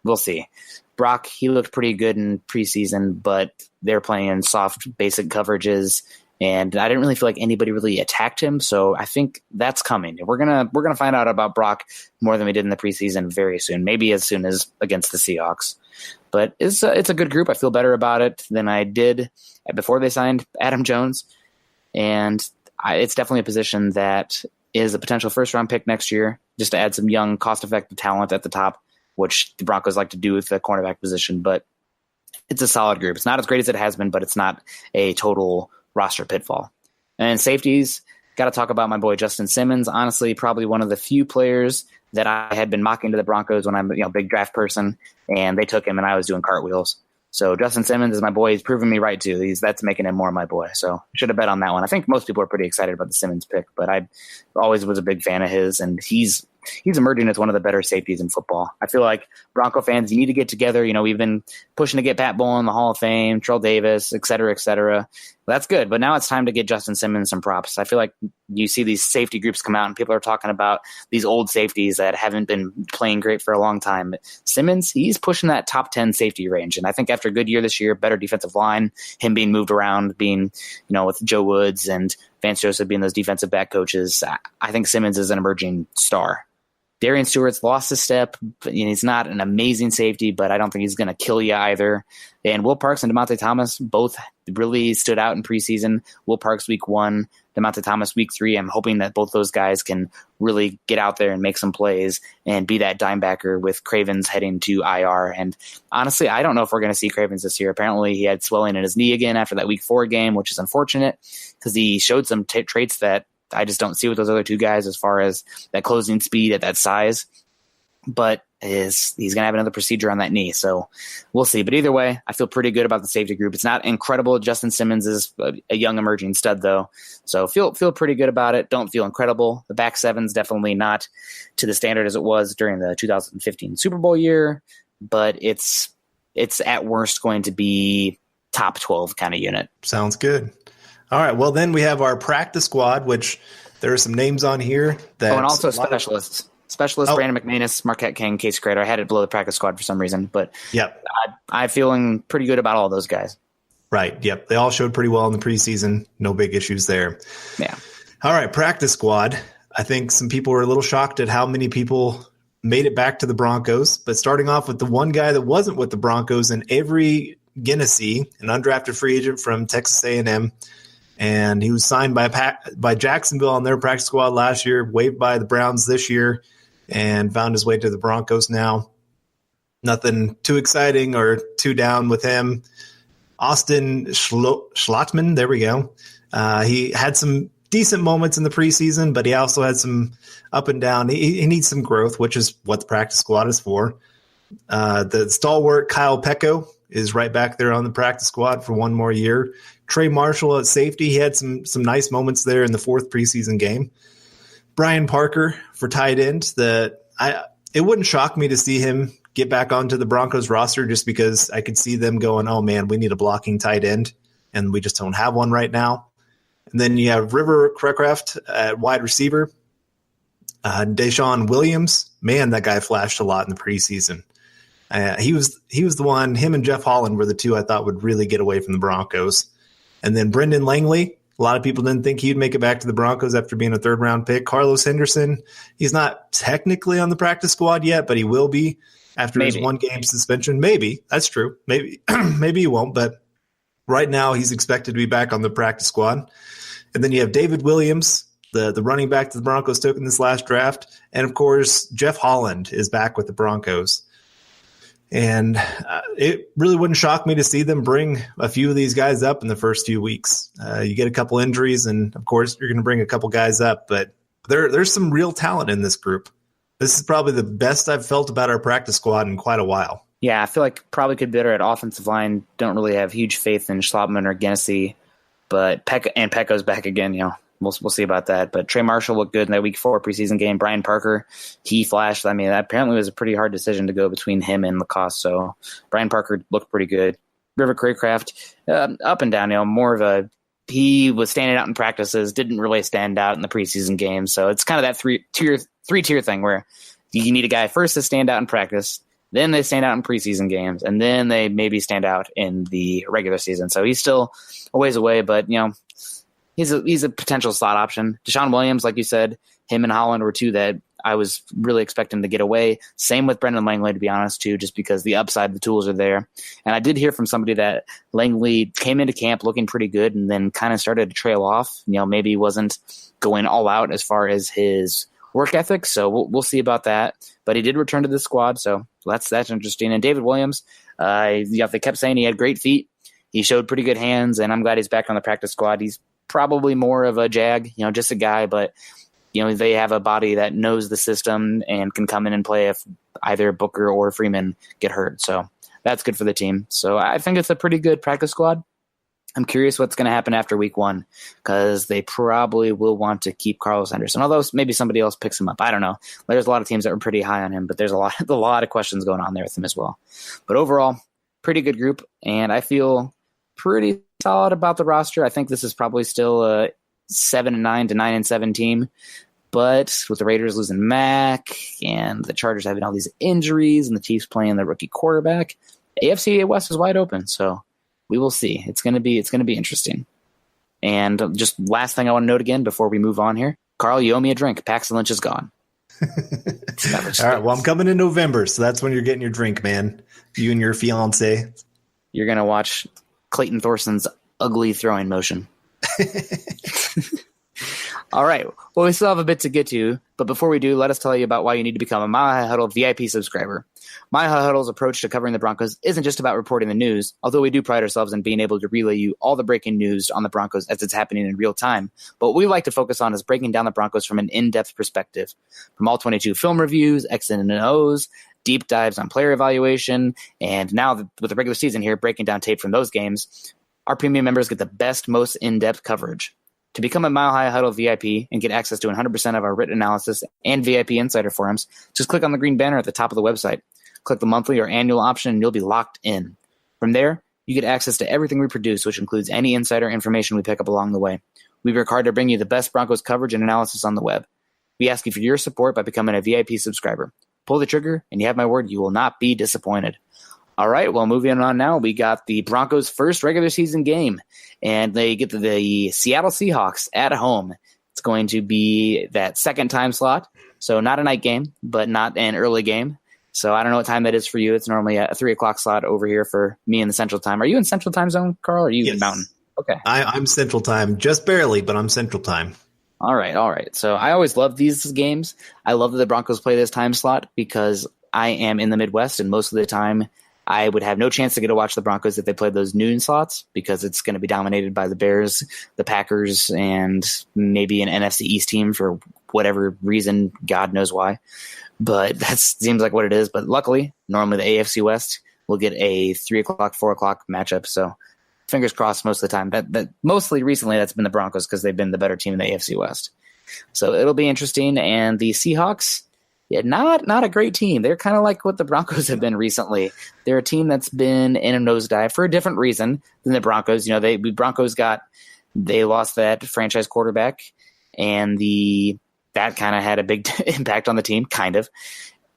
We'll see. Brock, he looked pretty good in preseason, but they're playing in soft, basic coverages. And I didn't really feel like anybody really attacked him, so I think that's coming. We're gonna find out about Brock more than we did in the preseason very soon, maybe as soon as against the Seahawks. But it's a good group. I feel better about it than I did before they signed Adam Jones, and it's definitely a position that is a potential first-round pick next year, just to add some young, cost-effective talent at the top, which the Broncos like to do with the cornerback position. But it's a solid group. It's not as great as it has been, but it's not a total roster pitfall. And safeties, got to talk about my boy Justin Simmons. Honestly, probably one of the few players that I had been mocking to the Broncos when I'm a big draft person, and they took him and I was doing cartwheels. So Justin Simmons is my boy. He's proven me right too. That's making him more my boy. So should have bet on that one. I think most people are pretty excited about the Simmons pick, but I always was a big fan of his, and he's emerging as one of the better safeties in football. I feel like Bronco fans, you need to get together. We've been pushing to get Pat Bowlen in the Hall of Fame, Terrell Davis, et cetera, et cetera. That's good, but now it's time to get Justin Simmons some props. I feel like you see these safety groups come out and people are talking about these old safeties that haven't been playing great for a long time. But Simmons, he's pushing that top 10 safety range, and I think after a good year this year, better defensive line, him being moved around, being with Joe Woods and Vance Joseph being those defensive back coaches, I think Simmons is an emerging star. Darian Stewart's lost a step. He's not an amazing safety, but I don't think he's going to kill you either. And Will Parks and DeMonte Thomas both really stood out in preseason. Will Parks week 1, DeMonte Thomas week 3. I'm hoping that both those guys can really get out there and make some plays and be that dime backer with Cravens heading to IR. And honestly, I don't know if we're going to see Cravens this year. Apparently he had swelling in his knee again after that week 4 game, which is unfortunate because he showed some traits that I just don't see with those other 2 guys as far as that closing speed at that size. But he's going to have another procedure on that knee, so we'll see. But either way, I feel pretty good about the safety group. It's not incredible. Justin Simmons is a young emerging stud, though, so feel pretty good about it. Don't feel incredible. The back seven's definitely not to the standard as it was during the 2015 Super Bowl year, but it's at worst going to be top 12 kind of unit. Sounds good. All right, well, then we have our practice squad, which there are some names on here. And also specialists. Brandon McManus, Marquette King, Case Crater. I had it below the practice squad for some reason, but yep. I'm feeling pretty good about all those guys. Right, yep. They all showed pretty well in the preseason. No big issues there. Yeah. All right, practice squad. I think some people were a little shocked at how many people made it back to the Broncos, but starting off with the one guy that wasn't with the Broncos, and Avery Guinnessy, an undrafted free agent from Texas A&M. And he was signed by Jacksonville on their practice squad last year, waived by the Browns this year, and found his way to the Broncos now. Nothing too exciting or too down with him. Austin Schlottman, there we go. He had some decent moments in the preseason, but he also had some up and down. He needs some growth, which is what the practice squad is for. The stalwart Kyle Pecco is right back there on the practice squad for one more year. Trey Marshall at safety, he had some nice moments there in the fourth preseason game. Brian Parker for tight end. It wouldn't shock me to see him get back onto the Broncos roster just because I could see them going, oh man, we need a blocking tight end, and we just don't have one right now. And then you have River Cracraft at wide receiver. Deshaun Williams, man, that guy flashed a lot in the preseason. He was the one, him and Jeff Holland were the two I thought would really get away from the Broncos. And then Brendan Langley, a lot of people didn't think he'd make it back to the Broncos after being a third-round pick. Carlos Henderson, he's not technically on the practice squad yet, but he will be after his one-game suspension. Maybe. That's true. Maybe maybe he won't, but right now he's expected to be back on the practice squad. And then you have David Williams, the running back that the Broncos took in this last draft. And, of course, Jeff Holland is back with the Broncos. And it really wouldn't shock me to see them bring a few of these guys up in the first few weeks. You get a couple injuries, and, of course, you're going to bring a couple guys up. But there's some real talent in this group. This is probably the best I've felt about our practice squad in quite a while. Yeah, I feel like probably could better at offensive line. Don't really have huge faith in Schlottman or Genesee. But Pecco's back again, We'll see about that. But Trey Marshall looked good in that Week 4 preseason game. Brian Parker, he flashed. I mean, that apparently was a pretty hard decision to go between him and Lacoste. So Brian Parker looked pretty good. River Craycraft, up and down, he was standing out in practices, didn't really stand out in the preseason game. So it's kind of that three-tier thing where you need a guy first to stand out in practice, then they stand out in preseason games, and then they maybe stand out in the regular season. So he's still a ways away, but, he's a potential slot option. Deshaun Williams, like you said, him and Holland were two that I was really expecting to get away. Same with Brendan Langley, to be honest, too, just because the upside, the tools are there. And I did hear from somebody that Langley came into camp looking pretty good and then kind of started to trail off. Maybe he wasn't going all out as far as his work ethic. So we'll see about that. But he did return to the squad, so that's interesting. And David Williams, they kept saying he had great feet. He showed pretty good hands, and I'm glad he's back on the practice squad. He's probably more of a jag, just a guy, but they have a body that knows the system and can come in and play if either Booker or Freeman get hurt. So that's good for the team. So I think it's a pretty good practice squad. I'm curious what's going to happen after Week 1 because they probably will want to keep Carlos Henderson, although maybe somebody else picks him up. I don't know. There's a lot of teams that were pretty high on him, but there's a lot of questions going on there with him as well. But overall, pretty good group, and I feel pretty solid about the roster. I think this is probably still a 7-9 to 9-7 team, but with the Raiders losing Mack and the Chargers having all these injuries and the Chiefs playing the rookie quarterback, AFC West is wide open. So we will see. It's going to be interesting. And just last thing I want to note again before we move on here, Carl, you owe me a drink. Paxton Lynch is gone. All right. Well, I'm coming in November, so that's when you're getting your drink, man. You and your fiance. You're going to watch Clayton Thorson's ugly throwing motion. All right. Well, we still have a bit to get to, but before we do, let us tell you about why you need to become a Mile High Huddle VIP subscriber. Mile High Huddle's approach to covering the Broncos isn't just about reporting the news, although we do pride ourselves in being able to relay you all the breaking news on the Broncos as it's happening in real time. But what we like to focus on is breaking down the Broncos from an in-depth perspective. From all 22 film reviews, X and O's, deep dives on player evaluation, and now with the regular season here, breaking down tape from those games, our premium members get the best, most in-depth coverage. To become a Mile High Huddle VIP and get access to 100% of our written analysis and VIP insider forums, just click on the green banner at the top of the website. Click the monthly or annual option and you'll be locked in. From there, you get access to everything we produce, which includes any insider information we pick up along the way. We work hard to bring you the best Broncos coverage and analysis on the web. We ask you for your support by becoming a VIP subscriber. Pull the trigger, and you have my word, you will not be disappointed. All right, well, moving on now, we got the Broncos' first regular season game, and they get the Seattle Seahawks at home. It's going to be that second time slot, so not a night game, but not an early game. So I don't know what time that is for you. It's normally a 3 o'clock slot over here for me in the Central Time. Are you in Central Time Zone, Carl, or are you in Mountain? Okay. I'm Central Time, just barely, but I'm Central Time. All right. So I always love these games. I love that the Broncos play this time slot because I am in the Midwest, and most of the time I would have no chance to get to watch the Broncos if they played those noon slots because it's going to be dominated by the Bears, the Packers, and maybe an NFC East team for whatever reason, God knows why. But that seems like what it is. But luckily, normally the AFC West will get a 3 o'clock, 4 o'clock matchup. So fingers crossed most of the time. That mostly recently that's been the Broncos because they've been the better team in the AFC West. So it'll be interesting. And the Seahawks, not a great team. They're kind of like what the Broncos have been recently. They're a team that's been in a nosedive for a different reason than the Broncos. They lost that franchise quarterback, and that kind of had a big impact on the team, kind of.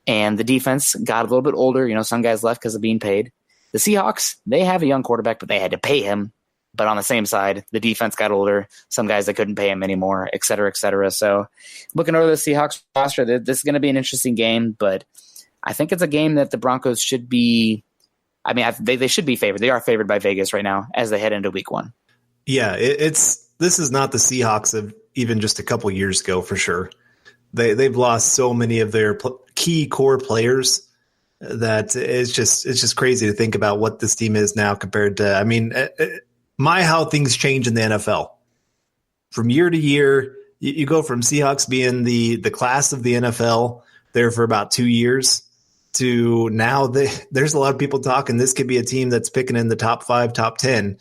And the defense got a little bit older. Some guys left because of being paid. The Seahawks, they have a young quarterback, but they had to pay him. But on the same side, the defense got older. Some guys they couldn't pay him anymore, et cetera, et cetera. So looking over the Seahawks roster, this is going to be an interesting game. But I think it's a game that the Broncos should be – they should be favored. They are favored by Vegas right now as they head into week 1. Yeah, this is not the Seahawks of even just a couple years ago for sure. They've lost so many of their key core players that it's just crazy to think about what this team is now compared to how things change in the NFL. From year to year, you go from Seahawks being the class of the NFL there for about 2 years to now there's a lot of people talking this could be a team that's picking in the top 5, top 10,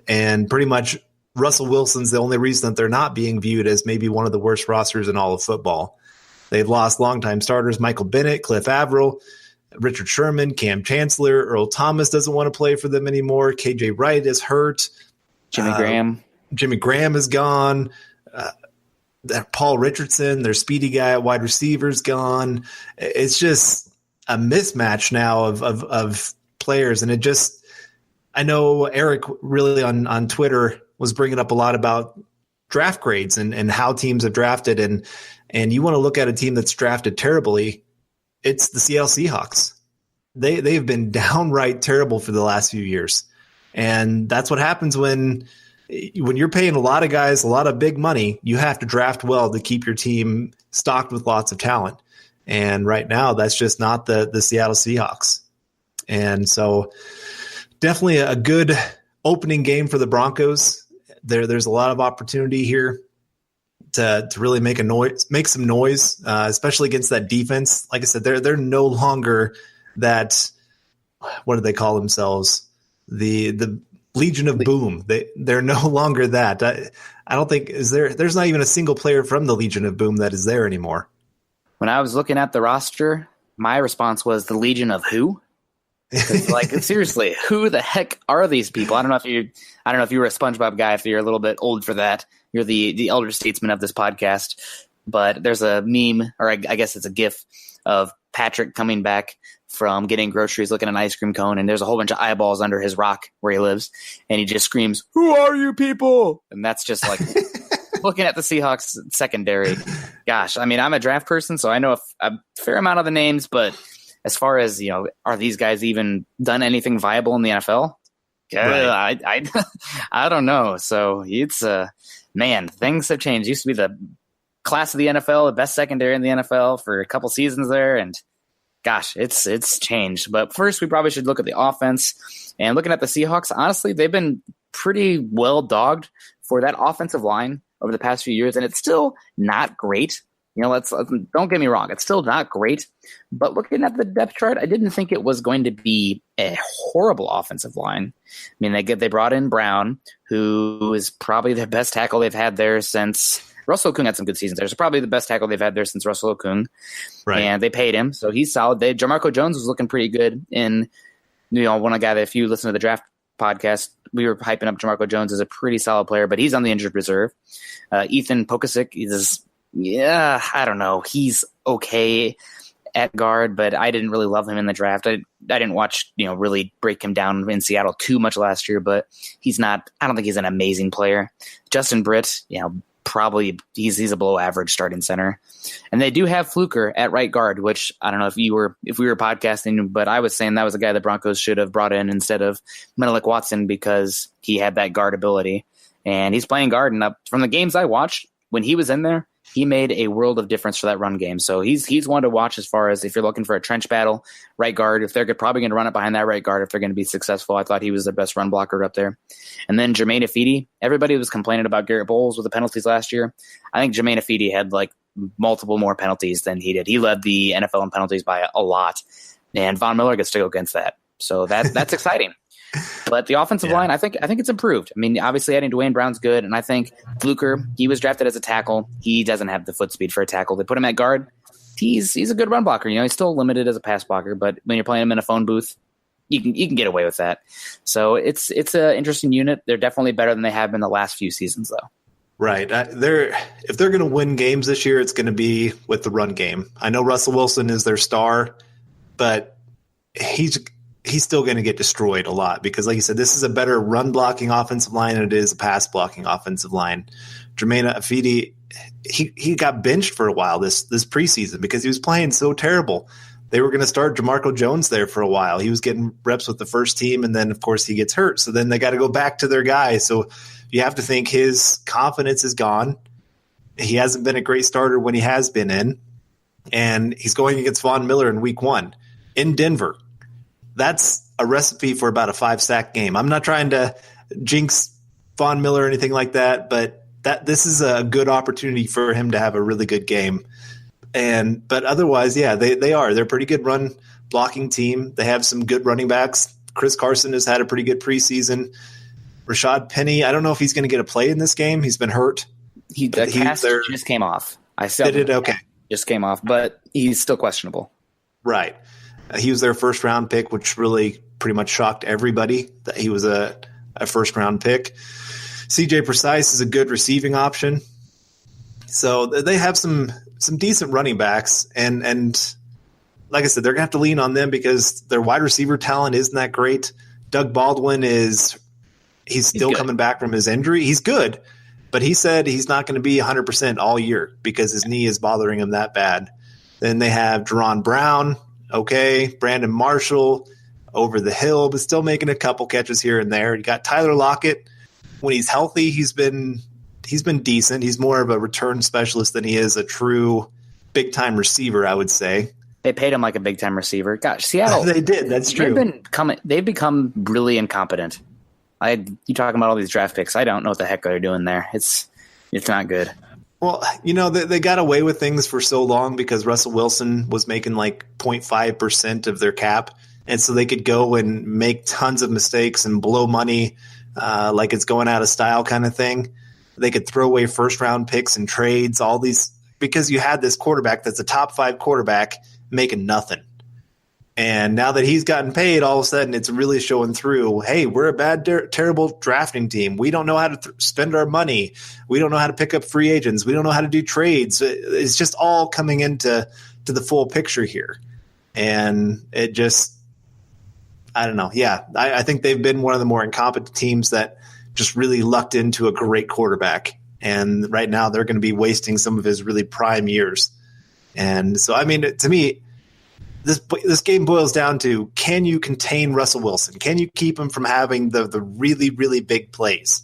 and pretty much Russell Wilson's the only reason that they're not being viewed as maybe one of the worst rosters in all of football. They've lost longtime starters Michael Bennett, Cliff Averill, Richard Sherman, Cam Chancellor, Earl Thomas doesn't want to play for them anymore. KJ Wright is hurt. Jimmy Graham is gone. Paul Richardson, their speedy guy at wide receiver, is gone. It's just a mismatch now of players. And I know Eric really on Twitter was bringing up a lot about draft grades and how teams have drafted. And you want to look at a team that's drafted terribly, it's the Seattle Seahawks. They've been downright terrible for the last few years. And that's what happens when you're paying a lot of guys a lot of big money. You have to draft well to keep your team stocked with lots of talent. And right now, that's just not the Seattle Seahawks. And so definitely a good opening game for the Broncos. There's a lot of opportunity here to really make some noise, especially against that defense. Like I said, they're no longer that. What do they call themselves? The Legion of Boom. They're no longer that. I don't think there's not even a single player from the Legion of Boom that is there anymore. When I was looking at the roster, my response was the Legion of who? Like seriously, who the heck are these people? I don't know if you were a SpongeBob guy, if you're a little bit old for that. You're the elder statesman of this podcast. But there's a meme, or I guess it's a GIF of Patrick coming back from getting groceries, looking at an ice cream cone, and there's a whole bunch of eyeballs under his rock where he lives, and he just screams, "Who are you people?" And that's just like looking at the Seahawks secondary. Gosh, I'm a draft person, so I know a fair amount of the names, but as far as, are these guys even done anything viable in the NFL? Right. I don't know. So it's things have changed. It used to be the class of the NFL, the best secondary in the NFL for a couple seasons there, and gosh, it's changed. But first, we probably should look at the offense. And looking at the Seahawks, honestly, they've been pretty well dogged for that offensive line over the past few years, and it's still not great. Let's don't get me wrong, it's still not great. But looking at the depth chart, I didn't think it was going to be a horrible offensive line. They brought in Brown, who is probably the best tackle they've had there since Russell Okung had some good seasons there. So probably the best tackle they've had there since Russell Okung. Right. And they paid him, so he's solid. Jamarco Jones was looking pretty good in, one guy that if you listen to the draft podcast, we were hyping up Jamarco Jones as a pretty solid player, but he's on the injured reserve. Ethan Pokasic is, I don't know. He's okay at guard, but I didn't really love him in the draft. I didn't watch, really break him down in Seattle too much last year, but I don't think he's an amazing player. Justin Britt, he's a below average starting center. And they do have Fluker at right guard, which I don't know if we were podcasting, but I was saying that was a guy the Broncos should have brought in instead of Menelik Watson because he had that guard ability. And he's playing guard. And from the games I watched, when he was in there, he made a world of difference for that run game. So he's one to watch as far as if you're looking for a trench battle, right guard, if they're probably going to run it behind that right guard, if they're going to be successful. I thought he was the best run blocker up there. And then Jermaine Afidi, everybody was complaining about Garrett Bowles with the penalties last year. I think Jermaine Afidi had like multiple more penalties than he did. He led the NFL in penalties by a lot. And Von Miller gets to go against that. So that's exciting. But the offensive line, I think it's improved. I mean, obviously adding Dwayne Brown's good, and I think Fluker, he was drafted as a tackle. He doesn't have the foot speed for a tackle. They put him at guard. He's a good run blocker. He's still limited as a pass blocker, but when you're playing him in a phone booth, you can get away with that. So it's an interesting unit. They're definitely better than they have been the last few seasons, though. Right. If they're going to win games this year, it's going to be with the run game. I know Russell Wilson is their star, but he's still going to get destroyed a lot because, like you said, this is a better run-blocking offensive line than it is a pass-blocking offensive line. Jermaine Afidi, he got benched for a while this preseason because he was playing so terrible. They were going to start Jamarco Jones there for a while. He was getting reps with the first team, and then, of course, he gets hurt. So then they got to go back to their guy. So you have to think his confidence is gone. He hasn't been a great starter when he has been in, and he's going against Von Miller in week 1 in Denver. That's a recipe for about a 5-sack game. I'm not trying to jinx Von Miller or anything like that, but this is a good opportunity for him to have a really good game. But otherwise, yeah, they are. They're a pretty good run blocking team. They have some good running backs. Chris Carson has had a pretty good preseason. Rashad Penny, I don't know if he's going to get a play in this game. He's been hurt. The cast just came off. Did it? Okay. Just came off, but he's still questionable. Right. He was their first-round pick, which really pretty much shocked everybody that he was a first-round pick. CJ Precise is a good receiving option. So they have some decent running backs, and like I said, they're going to have to lean on them because their wide receiver talent isn't that great. Doug Baldwin he's still coming back from his injury. He's good, but he said he's not going to be 100% all year because his knee is bothering him that bad. Then they have Jerron Brown. Okay, Brandon Marshall over the hill, but still making a couple catches here and there. You got Tyler Lockett. When he's healthy, he's been decent. He's more of a return specialist than he is a true big-time receiver, I would say. They paid him like a big-time receiver. Gosh, Seattle. They did. That's true. They've become really incompetent. You talking about all these draft picks. I don't know what the heck they're doing there. It's not good. Well, they got away with things for so long because Russell Wilson was making like 0.5% of their cap. And so they could go and make tons of mistakes and blow money like it's going out of style kind of thing. They could throw away first-round picks and trades, all these, because you had this quarterback that's a top 5 quarterback making nothing. And now that he's gotten paid, all of a sudden it's really showing through, hey, we're a bad, terrible drafting team. We don't know how to spend our money. We don't know how to pick up free agents. We don't know how to do trades. It's just all coming into the full picture here. And it just – I don't know. Yeah, I think they've been one of the more incompetent teams that just really lucked into a great quarterback. And right now they're going to be wasting some of his really prime years. And so, I mean, to me – This game boils down to, can you contain Russell Wilson? Can you keep him from having the really, really big plays?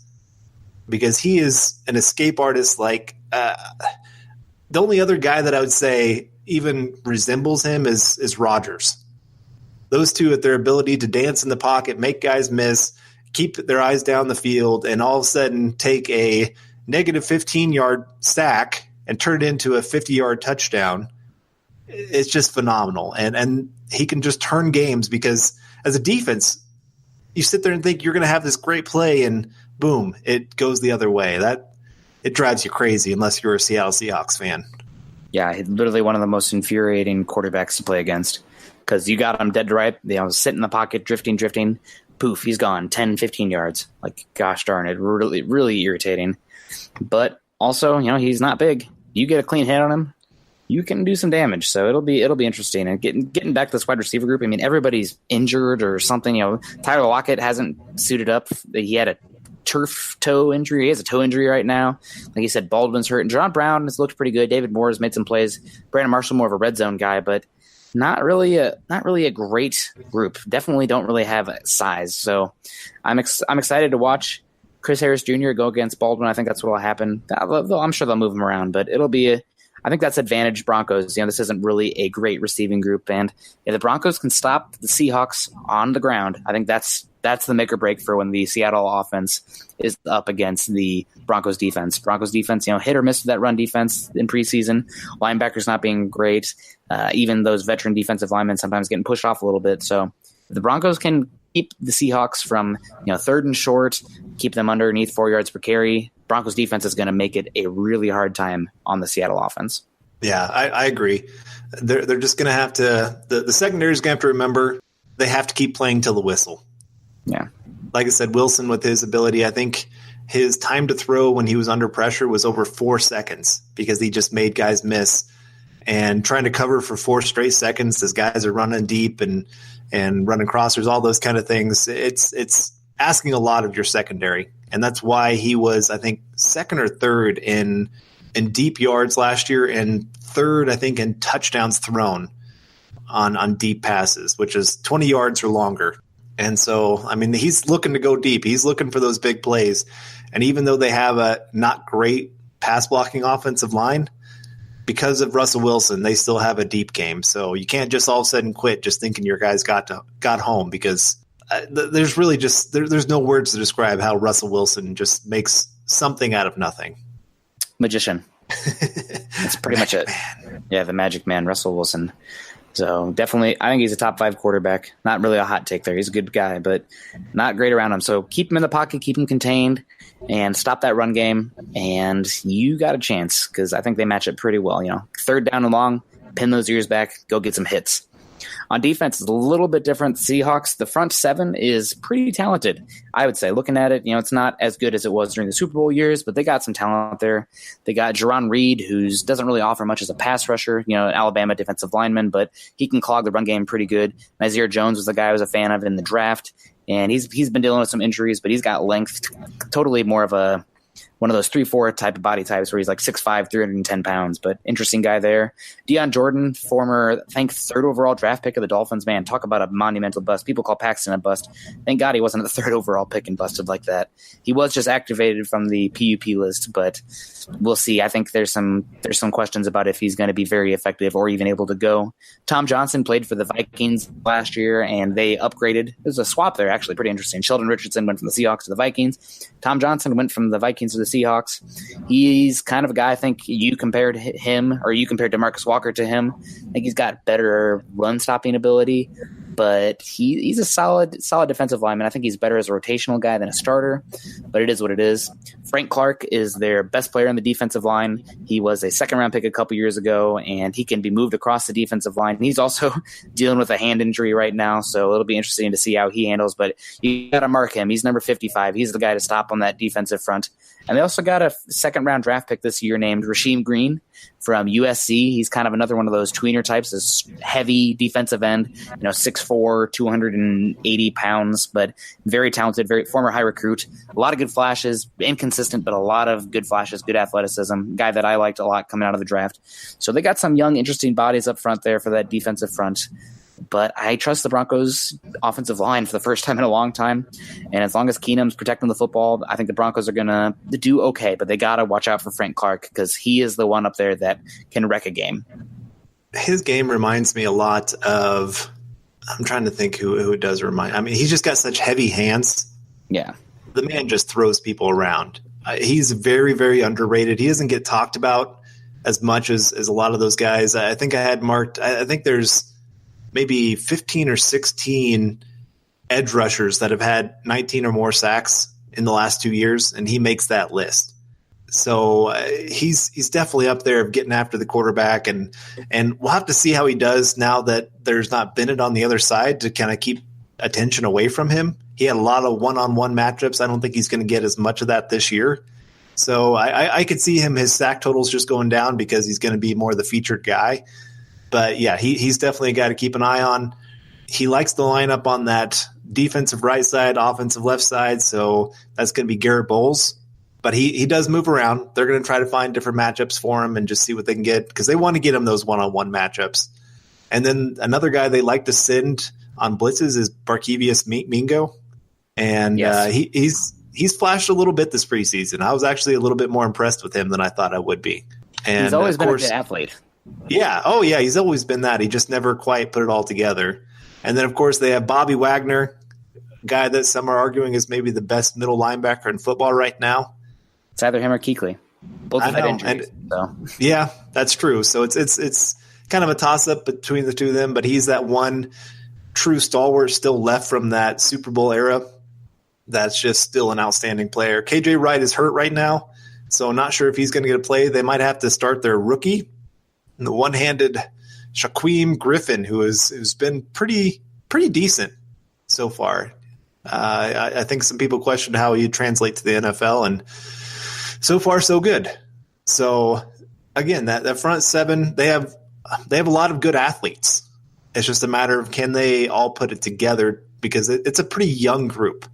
Because he is an escape artist. Like the only other guy that I would say even resembles him is Rodgers. Those two, at their ability to dance in the pocket, make guys miss, keep their eyes down the field, and all of a sudden take a negative 15-yard sack and turn it into a 50-yard touchdown. It's just phenomenal. And he can just turn games because as a defense, you sit there and think you're going to have this great play and boom, it goes the other way. It drives you crazy unless you're a Seattle Seahawks fan. Yeah, he's literally one of the most infuriating quarterbacks to play against because you got him dead to right. Sit in the pocket, drifting. Poof, he's gone 10, 15 yards. Like, gosh darn it, really, really irritating. But also, he's not big. You get a clean hit on him, you can do some damage. So it'll be interesting. And getting back to this wide receiver group, I mean, everybody's injured or something. Tyler Lockett hasn't suited up. He had a turf toe injury. He has a toe injury right now. Like you said, Baldwin's hurt. And Jerron Brown has looked pretty good. David Moore has made some plays. Brandon Marshall more of a red zone guy, but not really a great group. Definitely don't really have size. So I'm excited to watch Chris Harris Jr. go against Baldwin. I think that's what will happen. I'm sure they'll move him around, but it'll be I think that's advantage Broncos. This isn't really a great receiving group, and if the Broncos can stop the Seahawks on the ground, I think that's the make or break for when the Seattle offense is up against the Broncos defense. Broncos defense, hit or miss with that run defense in preseason. Linebackers not being great. Even those veteran defensive linemen sometimes getting pushed off a little bit. So if the Broncos can keep the Seahawks from third and short, keep them underneath 4 yards per carry, Broncos defense is going to make it a really hard time on the Seattle offense. Yeah, I agree. They're just going to have to – the secondary is going to have to remember they have to keep playing till the whistle. Yeah. Like I said, Wilson with his ability, I think his time to throw when he was under pressure was over 4 seconds because he just made guys miss. And trying to cover for 4 straight seconds as guys are running deep and running crossers, all those kind of things, it's asking a lot of your secondary. And that's why he was, I think, second or third in deep yards last year and third, I think, in touchdowns thrown on deep passes, which is 20 yards or longer. And so, I mean, he's looking to go deep. He's looking for those big plays. And even though they have a not great pass blocking offensive line, because of Russell Wilson, they still have a deep game. So you can't just all of a sudden quit just thinking your guys got home because there's really just there's no words to describe how Russell Wilson just makes something out of nothing. Magician. That's pretty much it. Yeah, the magic man, Russell Wilson. So definitely, I think he's a top 5 quarterback. Not really a hot take there. He's a good guy, but not great around him. So keep him in the pocket, keep him contained, and stop that run game, and you got a chance because I think they match it pretty well. Third down and long, pin those ears back, go get some hits. On defense, it's a little bit different. Seahawks, the front 7 is pretty talented, I would say. Looking at it, it's not as good as it was during the Super Bowl years, but they got some talent there. They got Jerron Reed, who doesn't really offer much as a pass rusher, an Alabama defensive lineman, but he can clog the run game pretty good. Nazir Jones was the guy I was a fan of in the draft, and he's been dealing with some injuries, but he's got length, totally more of one of those 3-4 type of body types where he's like 6'5", 310 pounds, but interesting guy there. Deion Jordan, former, I think, 3rd overall draft pick of the Dolphins. Man, talk about a monumental bust. People call Paxton a bust. Thank God he wasn't the 3rd overall pick and busted like that. He was just activated from the PUP list, but we'll see. I think there's some questions about if he's going to be very effective or even able to go. Tom Johnson played for the Vikings last year, and they upgraded. There's a swap there, actually, pretty interesting. Sheldon Richardson went from the Seahawks to the Vikings. Tom Johnson went from the Vikings to the Seahawks. He's kind of a guy, I think you compared DeMarcus Walker to him. I think he's got better run-stopping ability, but he's a solid defensive lineman. I think he's better as a rotational guy than a starter, but it is what it is. Frank Clark is their best player on the defensive line. He was a 2nd-round pick a couple years ago, and he can be moved across the defensive line. He's also dealing with a hand injury right now, so it'll be interesting to see how he handles, but you got to mark him. He's number 55. He's the guy to stop on that defensive front. And they also got a 2nd-round draft pick this year named Rasheem Green from USC. He's kind of another one of those tweener types, this heavy defensive end, 6'4", 280 pounds, but very talented, very former high recruit. A lot of good flashes, inconsistent, but a lot of good flashes, good athleticism. Guy that I liked a lot coming out of the draft. So they got some young, interesting bodies up front there for that defensive front. But I trust the Broncos' offensive line for the first time in a long time. And as long as Keenum's protecting the football, I think the Broncos are going to do okay. But they got to watch out for Frank Clark because he is the one up there that can wreck a game. His game reminds me a lot of – I'm trying to think who it does remind – I mean, he's just got such heavy hands. Yeah. The man just throws people around. He's very, very underrated. He doesn't get talked about as much as a lot of those guys. I think I had marked – I think there's – maybe 15 or 16 edge rushers that have had 19 or more sacks in the last 2 years, and he makes that list. So he's definitely up there of getting after the quarterback, and we'll have to see how he does now that there's not Bennett on the other side to kind of keep attention away from him. He had a lot of one-on-one matchups. I don't think he's going to get as much of that this year. So I could see his sack totals just going down because he's going to be more the featured guy. But, yeah, he's definitely a guy to keep an eye on. He likes to line up on that defensive right side, offensive left side. So that's going to be Garrett Bowles. But he does move around. They're going to try to find different matchups for him and just see what they can get because they want to get him those one-on-one matchups. And then another guy they like to send on blitzes is Barkevious Mingo. And Yes. He's flashed a little bit this preseason. I was actually a little bit more impressed with him than I thought I would be. And He's always been a good athlete. Yeah. Oh, yeah. He's always been that. He just never quite put it all together. And then, of course, they have Bobby Wagner, guy that some are arguing is maybe the best middle linebacker in football right now. It's either him or Kuechly. Both have had injuries. Yeah, that's true. So it's kind of a toss-up between the two of them, but he's that one true stalwart still left from that Super Bowl era that's just still an outstanding player. KJ Wright is hurt right now, so I'm not sure if he's going to get a play. They might have to start their rookie, the one-handed Shaquem Griffin, who's been pretty decent so far. I think some people questioned how he'd translate to the NFL, and so far so good. So again, that front seven, they have a lot of good athletes. It's just a matter of can they all put it together because it's a pretty young group.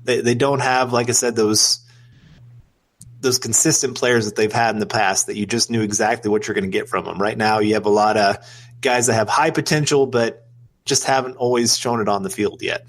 They don't have, like I said, those consistent players that they've had in the past that you just knew exactly what you're going to get from them. Right now, you have a lot of guys that have high potential, but just haven't always shown it on the field yet.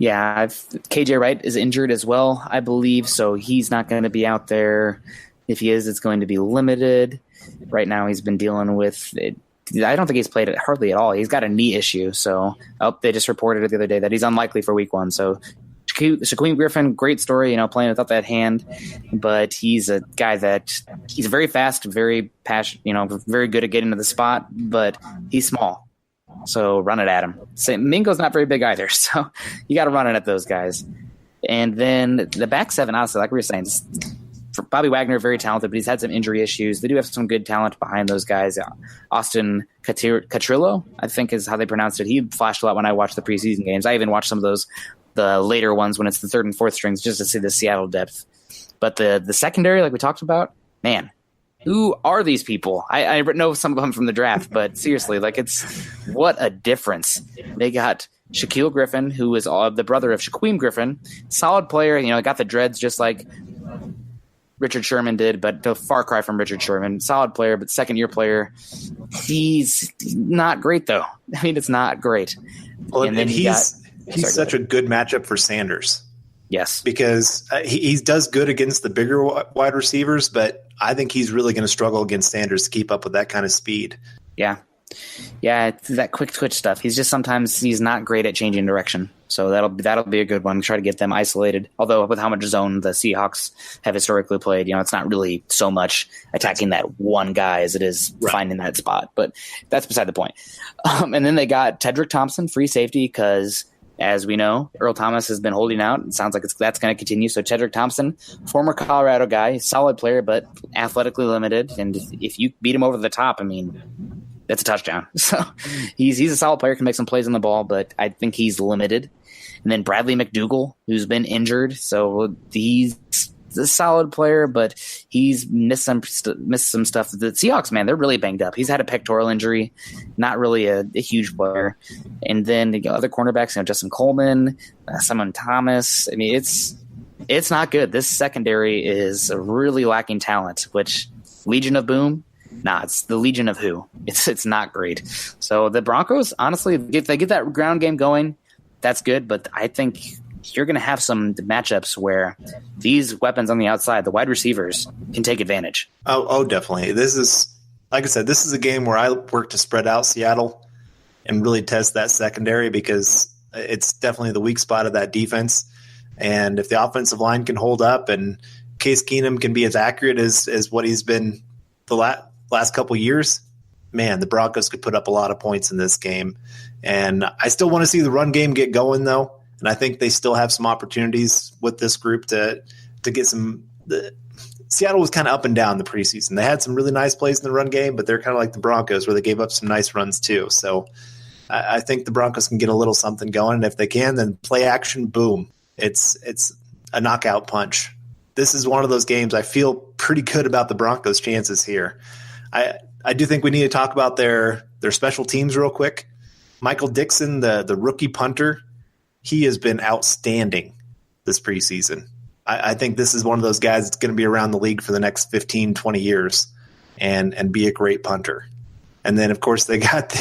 Yeah, KJ Wright is injured as well, I believe, so he's not going to be out there. If he is, it's going to be limited. Right now, he's been dealing with it. I don't think he's played it hardly at all. He's got a knee issue, so they just reported it the other day that he's unlikely for week 1. So Shaquem Griffin, great story, playing without that hand, but he's a guy that he's very fast, very passionate, very good at getting to the spot, but he's small. So run it at him. Mingo's not very big either, so you got to run it at those guys. And then the back seven, honestly, like we were saying, Bobby Wagner, very talented, but he's had some injury issues. They do have some good talent behind those guys. Austin Catrillo, I think is how they pronounced it. He flashed a lot when I watched the preseason games. I even watched some of the later ones when it's the third and fourth strings just to see the Seattle depth. But the secondary, like we talked about, man, who are these people? I know some of them from the draft, but seriously, what a difference. They got Shaquille Griffin, who is the brother of Shaquem Griffin, solid player, got the dreads just like Richard Sherman did, but the far cry from Richard Sherman. Solid player, but second-year player. He's not great, though. I mean, it's not great. Well, and then he's such a good matchup for Sanders. Yes. Because he does good against the bigger wide receivers, but I think he's really going to struggle against Sanders to keep up with that kind of speed. Yeah. Yeah, it's that quick twitch stuff. He's not great at changing direction. So that'll be a good one. Try to get them isolated. Although with how much zone the Seahawks have historically played, it's not really so much attacking that one guy as it is finding that spot. But that's beside the point. And then they got Tedrick Thompson, free safety, because as we know, Earl Thomas has been holding out. It sounds like that's going to continue. So Tedrick Thompson, former Colorado guy, solid player, but athletically limited. And if you beat him over the top, I mean, that's a touchdown. So he's a solid player, can make some plays on the ball, but I think he's limited. And then Bradley McDougall, who's been injured. So he's a solid player, but he's missed some stuff. The Seahawks, man, they're really banged up. He's had a pectoral injury, not really a huge player. And then the other cornerbacks, Justin Coleman, Simon Thomas. I mean, it's not good. This secondary is really lacking talent, which Legion of Boom, nah, it's the Legion of Who. It's not great. So the Broncos, honestly, if they get that ground game going, that's good. But I think you're going to have some matchups where these weapons on the outside, the wide receivers, can take advantage. Oh, definitely. This is, like I said, this is a game where I work to spread out Seattle and really test that secondary because it's definitely the weak spot of that defense. And if the offensive line can hold up and Case Keenum can be as accurate as what he's been the last couple of years, man, the Broncos could put up a lot of points in this game. And I still want to see the run game get going, though. And I think they still have some opportunities with this group to get some. Seattle was kind of up and down the preseason. They had some really nice plays in the run game, but they're kind of like the Broncos where they gave up some nice runs too. So I think the Broncos can get a little something going. And if they can, then play action, boom. It's a knockout punch. This is one of those games I feel pretty good about the Broncos' chances here. I do think we need to talk about their special teams real quick. Michael Dixon, the rookie punter, he has been outstanding this preseason. I think this is one of those guys that's going to be around the league for the next 15, 20 years and be a great punter. And then, of course, they got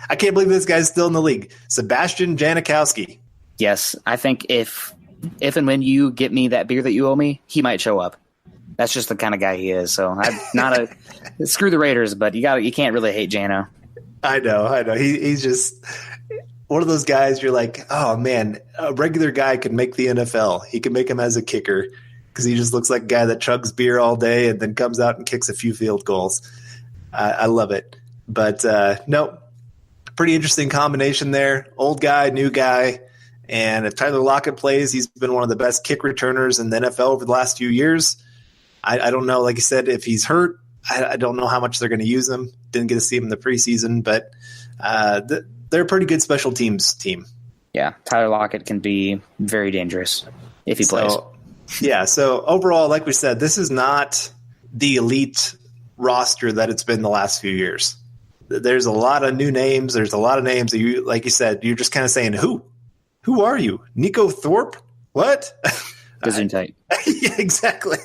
I can't believe this guy's still in the league, Sebastian Janikowski. Yes, I think if and when you get me that beer that you owe me, he might show up. That's just the kind of guy he is. So I'm not screw the Raiders, but you can't really hate Jano. I know. He's just one of those guys you're like, oh, man, a regular guy could make the NFL. He could make him as a kicker because he just looks like a guy that chugs beer all day and then comes out and kicks a few field goals. I love it. But, no, pretty interesting combination there. Old guy, new guy. And if Tyler Lockett plays, he's been one of the best kick returners in the NFL over the last few years. I don't know, like you said, if he's hurt, I don't know how much they're going to use him. Didn't get to see him in the preseason, but they're a pretty good special teams team. Yeah, Tyler Lockett can be very dangerous if he plays. Yeah, so overall, like we said, this is not the elite roster that it's been the last few years. There's a lot of new names. There's a lot of names that you, like you said, you're just kind of saying, who? Who are you? Nico Thorpe? What? Gesundheit. Yeah, exactly.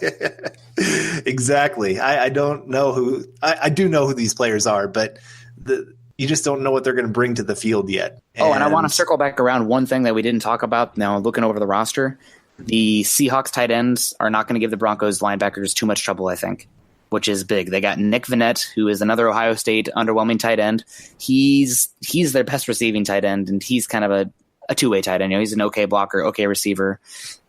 Exactly. I don't know who – I do know who these players are, but you just don't know what they're going to bring to the field yet. And I want to circle back around one thing that we didn't talk about now looking over the roster. The Seahawks tight ends are not going to give the Broncos linebackers too much trouble, I think, which is big. They got Nick Vannett, who is another Ohio State underwhelming tight end. He's their best receiving tight end, and he's kind of a two-way tight end. He's an okay blocker, okay receiver,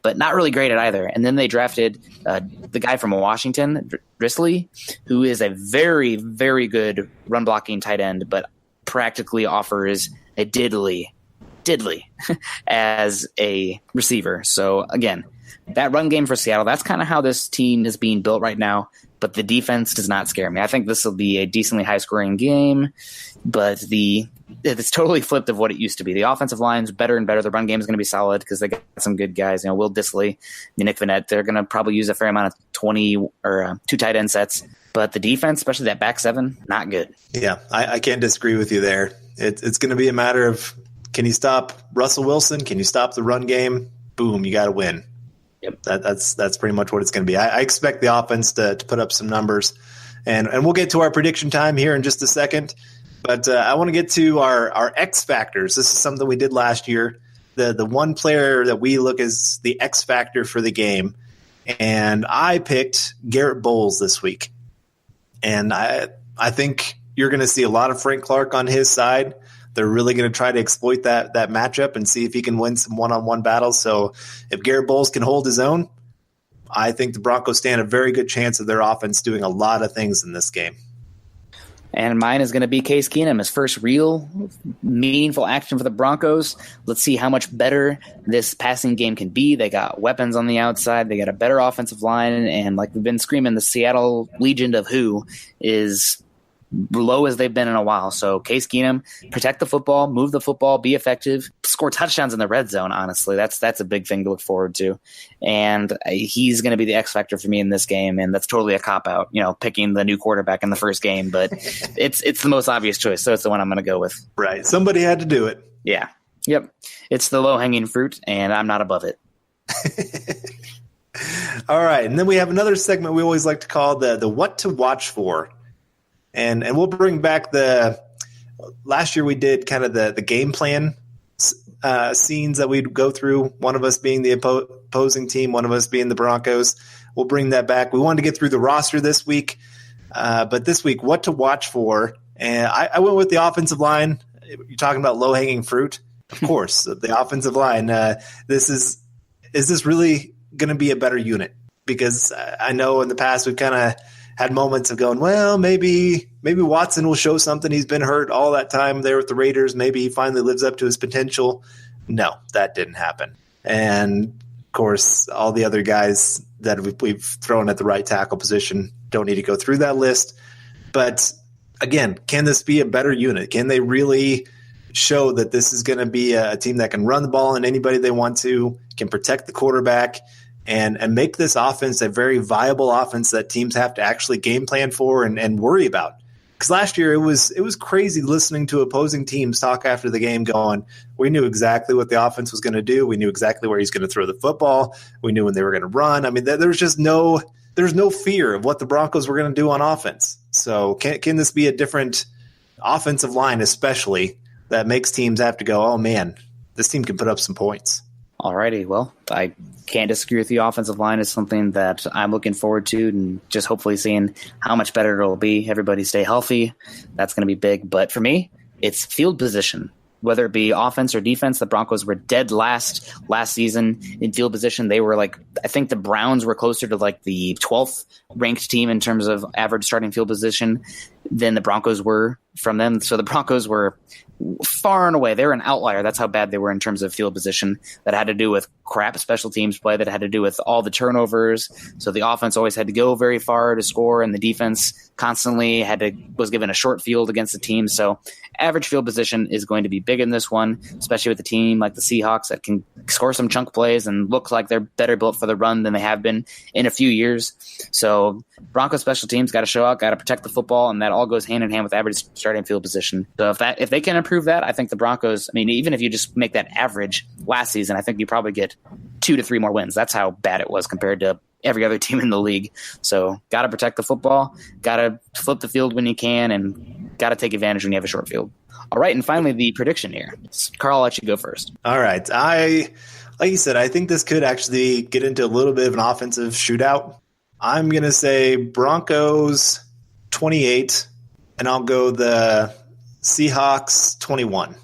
but not really great at either. And then they drafted the guy from Washington, Drisley, who is a very, very good run-blocking tight end, but practically offers a diddly as a receiver. So, again, that run game for Seattle, that's kind of how this team is being built right now, but the defense does not scare me. I think this will be a decently high-scoring game, but it's totally flipped of what it used to be. The offensive line's better and better. The run game is going to be solid because they got some good guys. Will Dissly, Nick Vannett, they're going to probably use a fair amount of 20 or 2 tight end sets. But the defense, especially that back seven, not good. Yeah, I can't disagree with you there. It's going to be a matter of, can you stop Russell Wilson? Can you stop the run game? Boom, you got to win. Yep. That's pretty much what it's going to be. I expect the offense to put up some numbers. And we'll get to our prediction time here in just a second. But I want to get to our X factors. This is something we did last year. The one player that we look as the X factor for the game. And I picked Garrett Bowles this week. And I think you're going to see a lot of Frank Clark on his side. They're really going to try to exploit that matchup and see if he can win some one-on-one battles. So if Garrett Bowles can hold his own, I think the Broncos stand a very good chance of their offense doing a lot of things in this game. And mine is going to be Case Keenum, his first real meaningful action for the Broncos. Let's see how much better this passing game can be. They got weapons on the outside. They got a better offensive line. And like we've been screaming, the Seattle Legion of Who is low as they've been in a while. So Case Keenum, protect the football, move the football, be effective, score touchdowns in the red zone. Honestly, that's a big thing to look forward to. And he's going to be the X factor for me in this game. And that's totally a cop out, picking the new quarterback in the first game, but it's the most obvious choice. So it's the one I'm going to go with. Right. Somebody had to do it. Yeah. Yep. It's the low hanging fruit and I'm not above it. All right. And then we have another segment we always like to call the what to watch for. And we'll bring back last year we did kind of the game plan scenes that we'd go through, one of us being the opposing team, one of us being the Broncos. We'll bring that back. We wanted to get through the roster this week, but this week, what to watch for. And I went with the offensive line. You're talking about low-hanging fruit? Of course, the offensive line. Is this really going to be a better unit? Because I know in the past we've kind of had moments of going, well, maybe Watson will show something. He's been hurt all that time there with the Raiders. Maybe he finally lives up to his potential. No, that didn't happen. And, of course, all the other guys that we've thrown at the right tackle position don't need to go through that list. But, again, can this be a better unit? Can they really show that this is going to be a team that can run the ball on anybody they want to, can protect the quarterback, and make this offense a very viable offense that teams have to actually game plan for and worry about? Because last year it was crazy listening to opposing teams talk after the game going, we knew exactly what the offense was going to do. We knew exactly where he's going to throw the football. We knew when they were going to run. I mean, there's just there's no fear of what the Broncos were going to do on offense. So can this be a different offensive line, especially, that makes teams have to go, oh, man, this team can put up some points? Alrighty, well, I can't disagree with the offensive line is something that I'm looking forward to, and just hopefully seeing how much better it'll be. Everybody stay healthy. That's going to be big. But for me, it's field position. Whether it be offense or defense, the Broncos were dead last season in field position. They were I think the Browns were closer to the 12th ranked team in terms of average starting field position than the Broncos were from them. So the Broncos were far and away, they were an outlier. That's how bad they were in terms of field position. That had to do with crap special teams play, that had to do with all the turnovers. So the offense always had to go very far to score, and the defense constantly was given a short field against the team. So average field position is going to be big in this one, especially with a team like the Seahawks that can score some chunk plays and look like they're better built for the run than they have been in a few years. So Broncos special teams got to show out, got to protect the football, and that all goes hand in hand with average starting field position. So if they can improve that, I think the Broncos, even if you just make that average last season, I think you probably get 2 to 3 more wins. That's how bad it was compared to every other team in the league. So got to protect the football, got to flip the field when you can, and got to take advantage when you have a short field. All right, and finally the prediction here. Carl, I'll let you go first. All right. Like you said, I think this could actually get into a little bit of an offensive shootout. I'm going to say Broncos 28, and I'll go the Seahawks 21.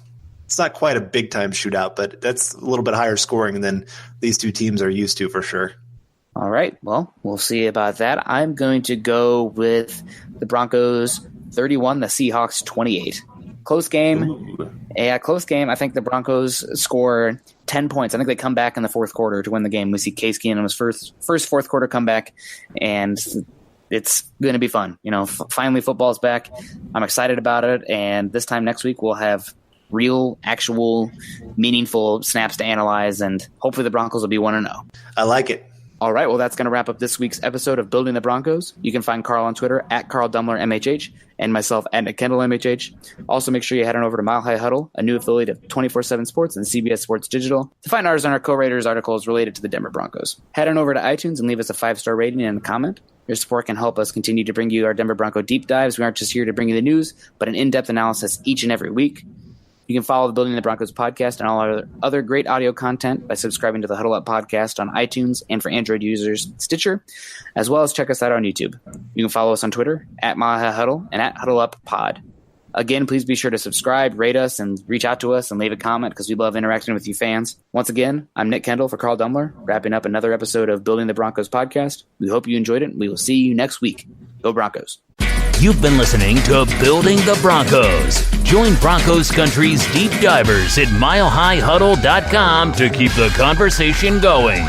It's not quite a big-time shootout, but that's a little bit higher scoring than these two teams are used to for sure. All right, well, we'll see about that. I'm going to go with the Broncos 31, the Seahawks 28. Close game. Ooh. Yeah, close game. I think the Broncos score 10 points. I think they come back in the fourth quarter to win the game. We see Case Keenum's first fourth quarter comeback, and it's going to be fun. Finally football's back. I'm excited about it, and this time next week we'll have real, actual, meaningful snaps to analyze, and hopefully the Broncos will be 1-0. I like it. All right, well, that's going to wrap up this week's episode of Building the Broncos. You can find Carl on Twitter at Carl Dumler MHH and myself at Nick Kendell MHH. Also, make sure you head on over to Mile High Huddle, a new affiliate of 24/7 Sports and CBS Sports Digital, to find ours on our co-writers' articles related to the Denver Broncos. Head on over to iTunes and leave us a 5-star rating and a comment. Your support can help us continue to bring you our Denver Bronco deep dives. We aren't just here to bring you the news, but an in-depth analysis each and every week. You can follow the Building the Broncos podcast and all our other great audio content by subscribing to the Huddle Up podcast on iTunes and for Android users, Stitcher, as well as check us out on YouTube. You can follow us on Twitter at Maha Huddle and at Huddle Up Pod. Again, please be sure to subscribe, rate us, and reach out to us and leave a comment because we love interacting with you fans. Once again, I'm Nick Kendell for Carl Dumler, wrapping up another episode of Building the Broncos podcast. We hope you enjoyed it, and we will see you next week. Go Broncos. You've been listening to Building the Broncos. Join Broncos Country's deep divers at milehighhuddle.com to keep the conversation going.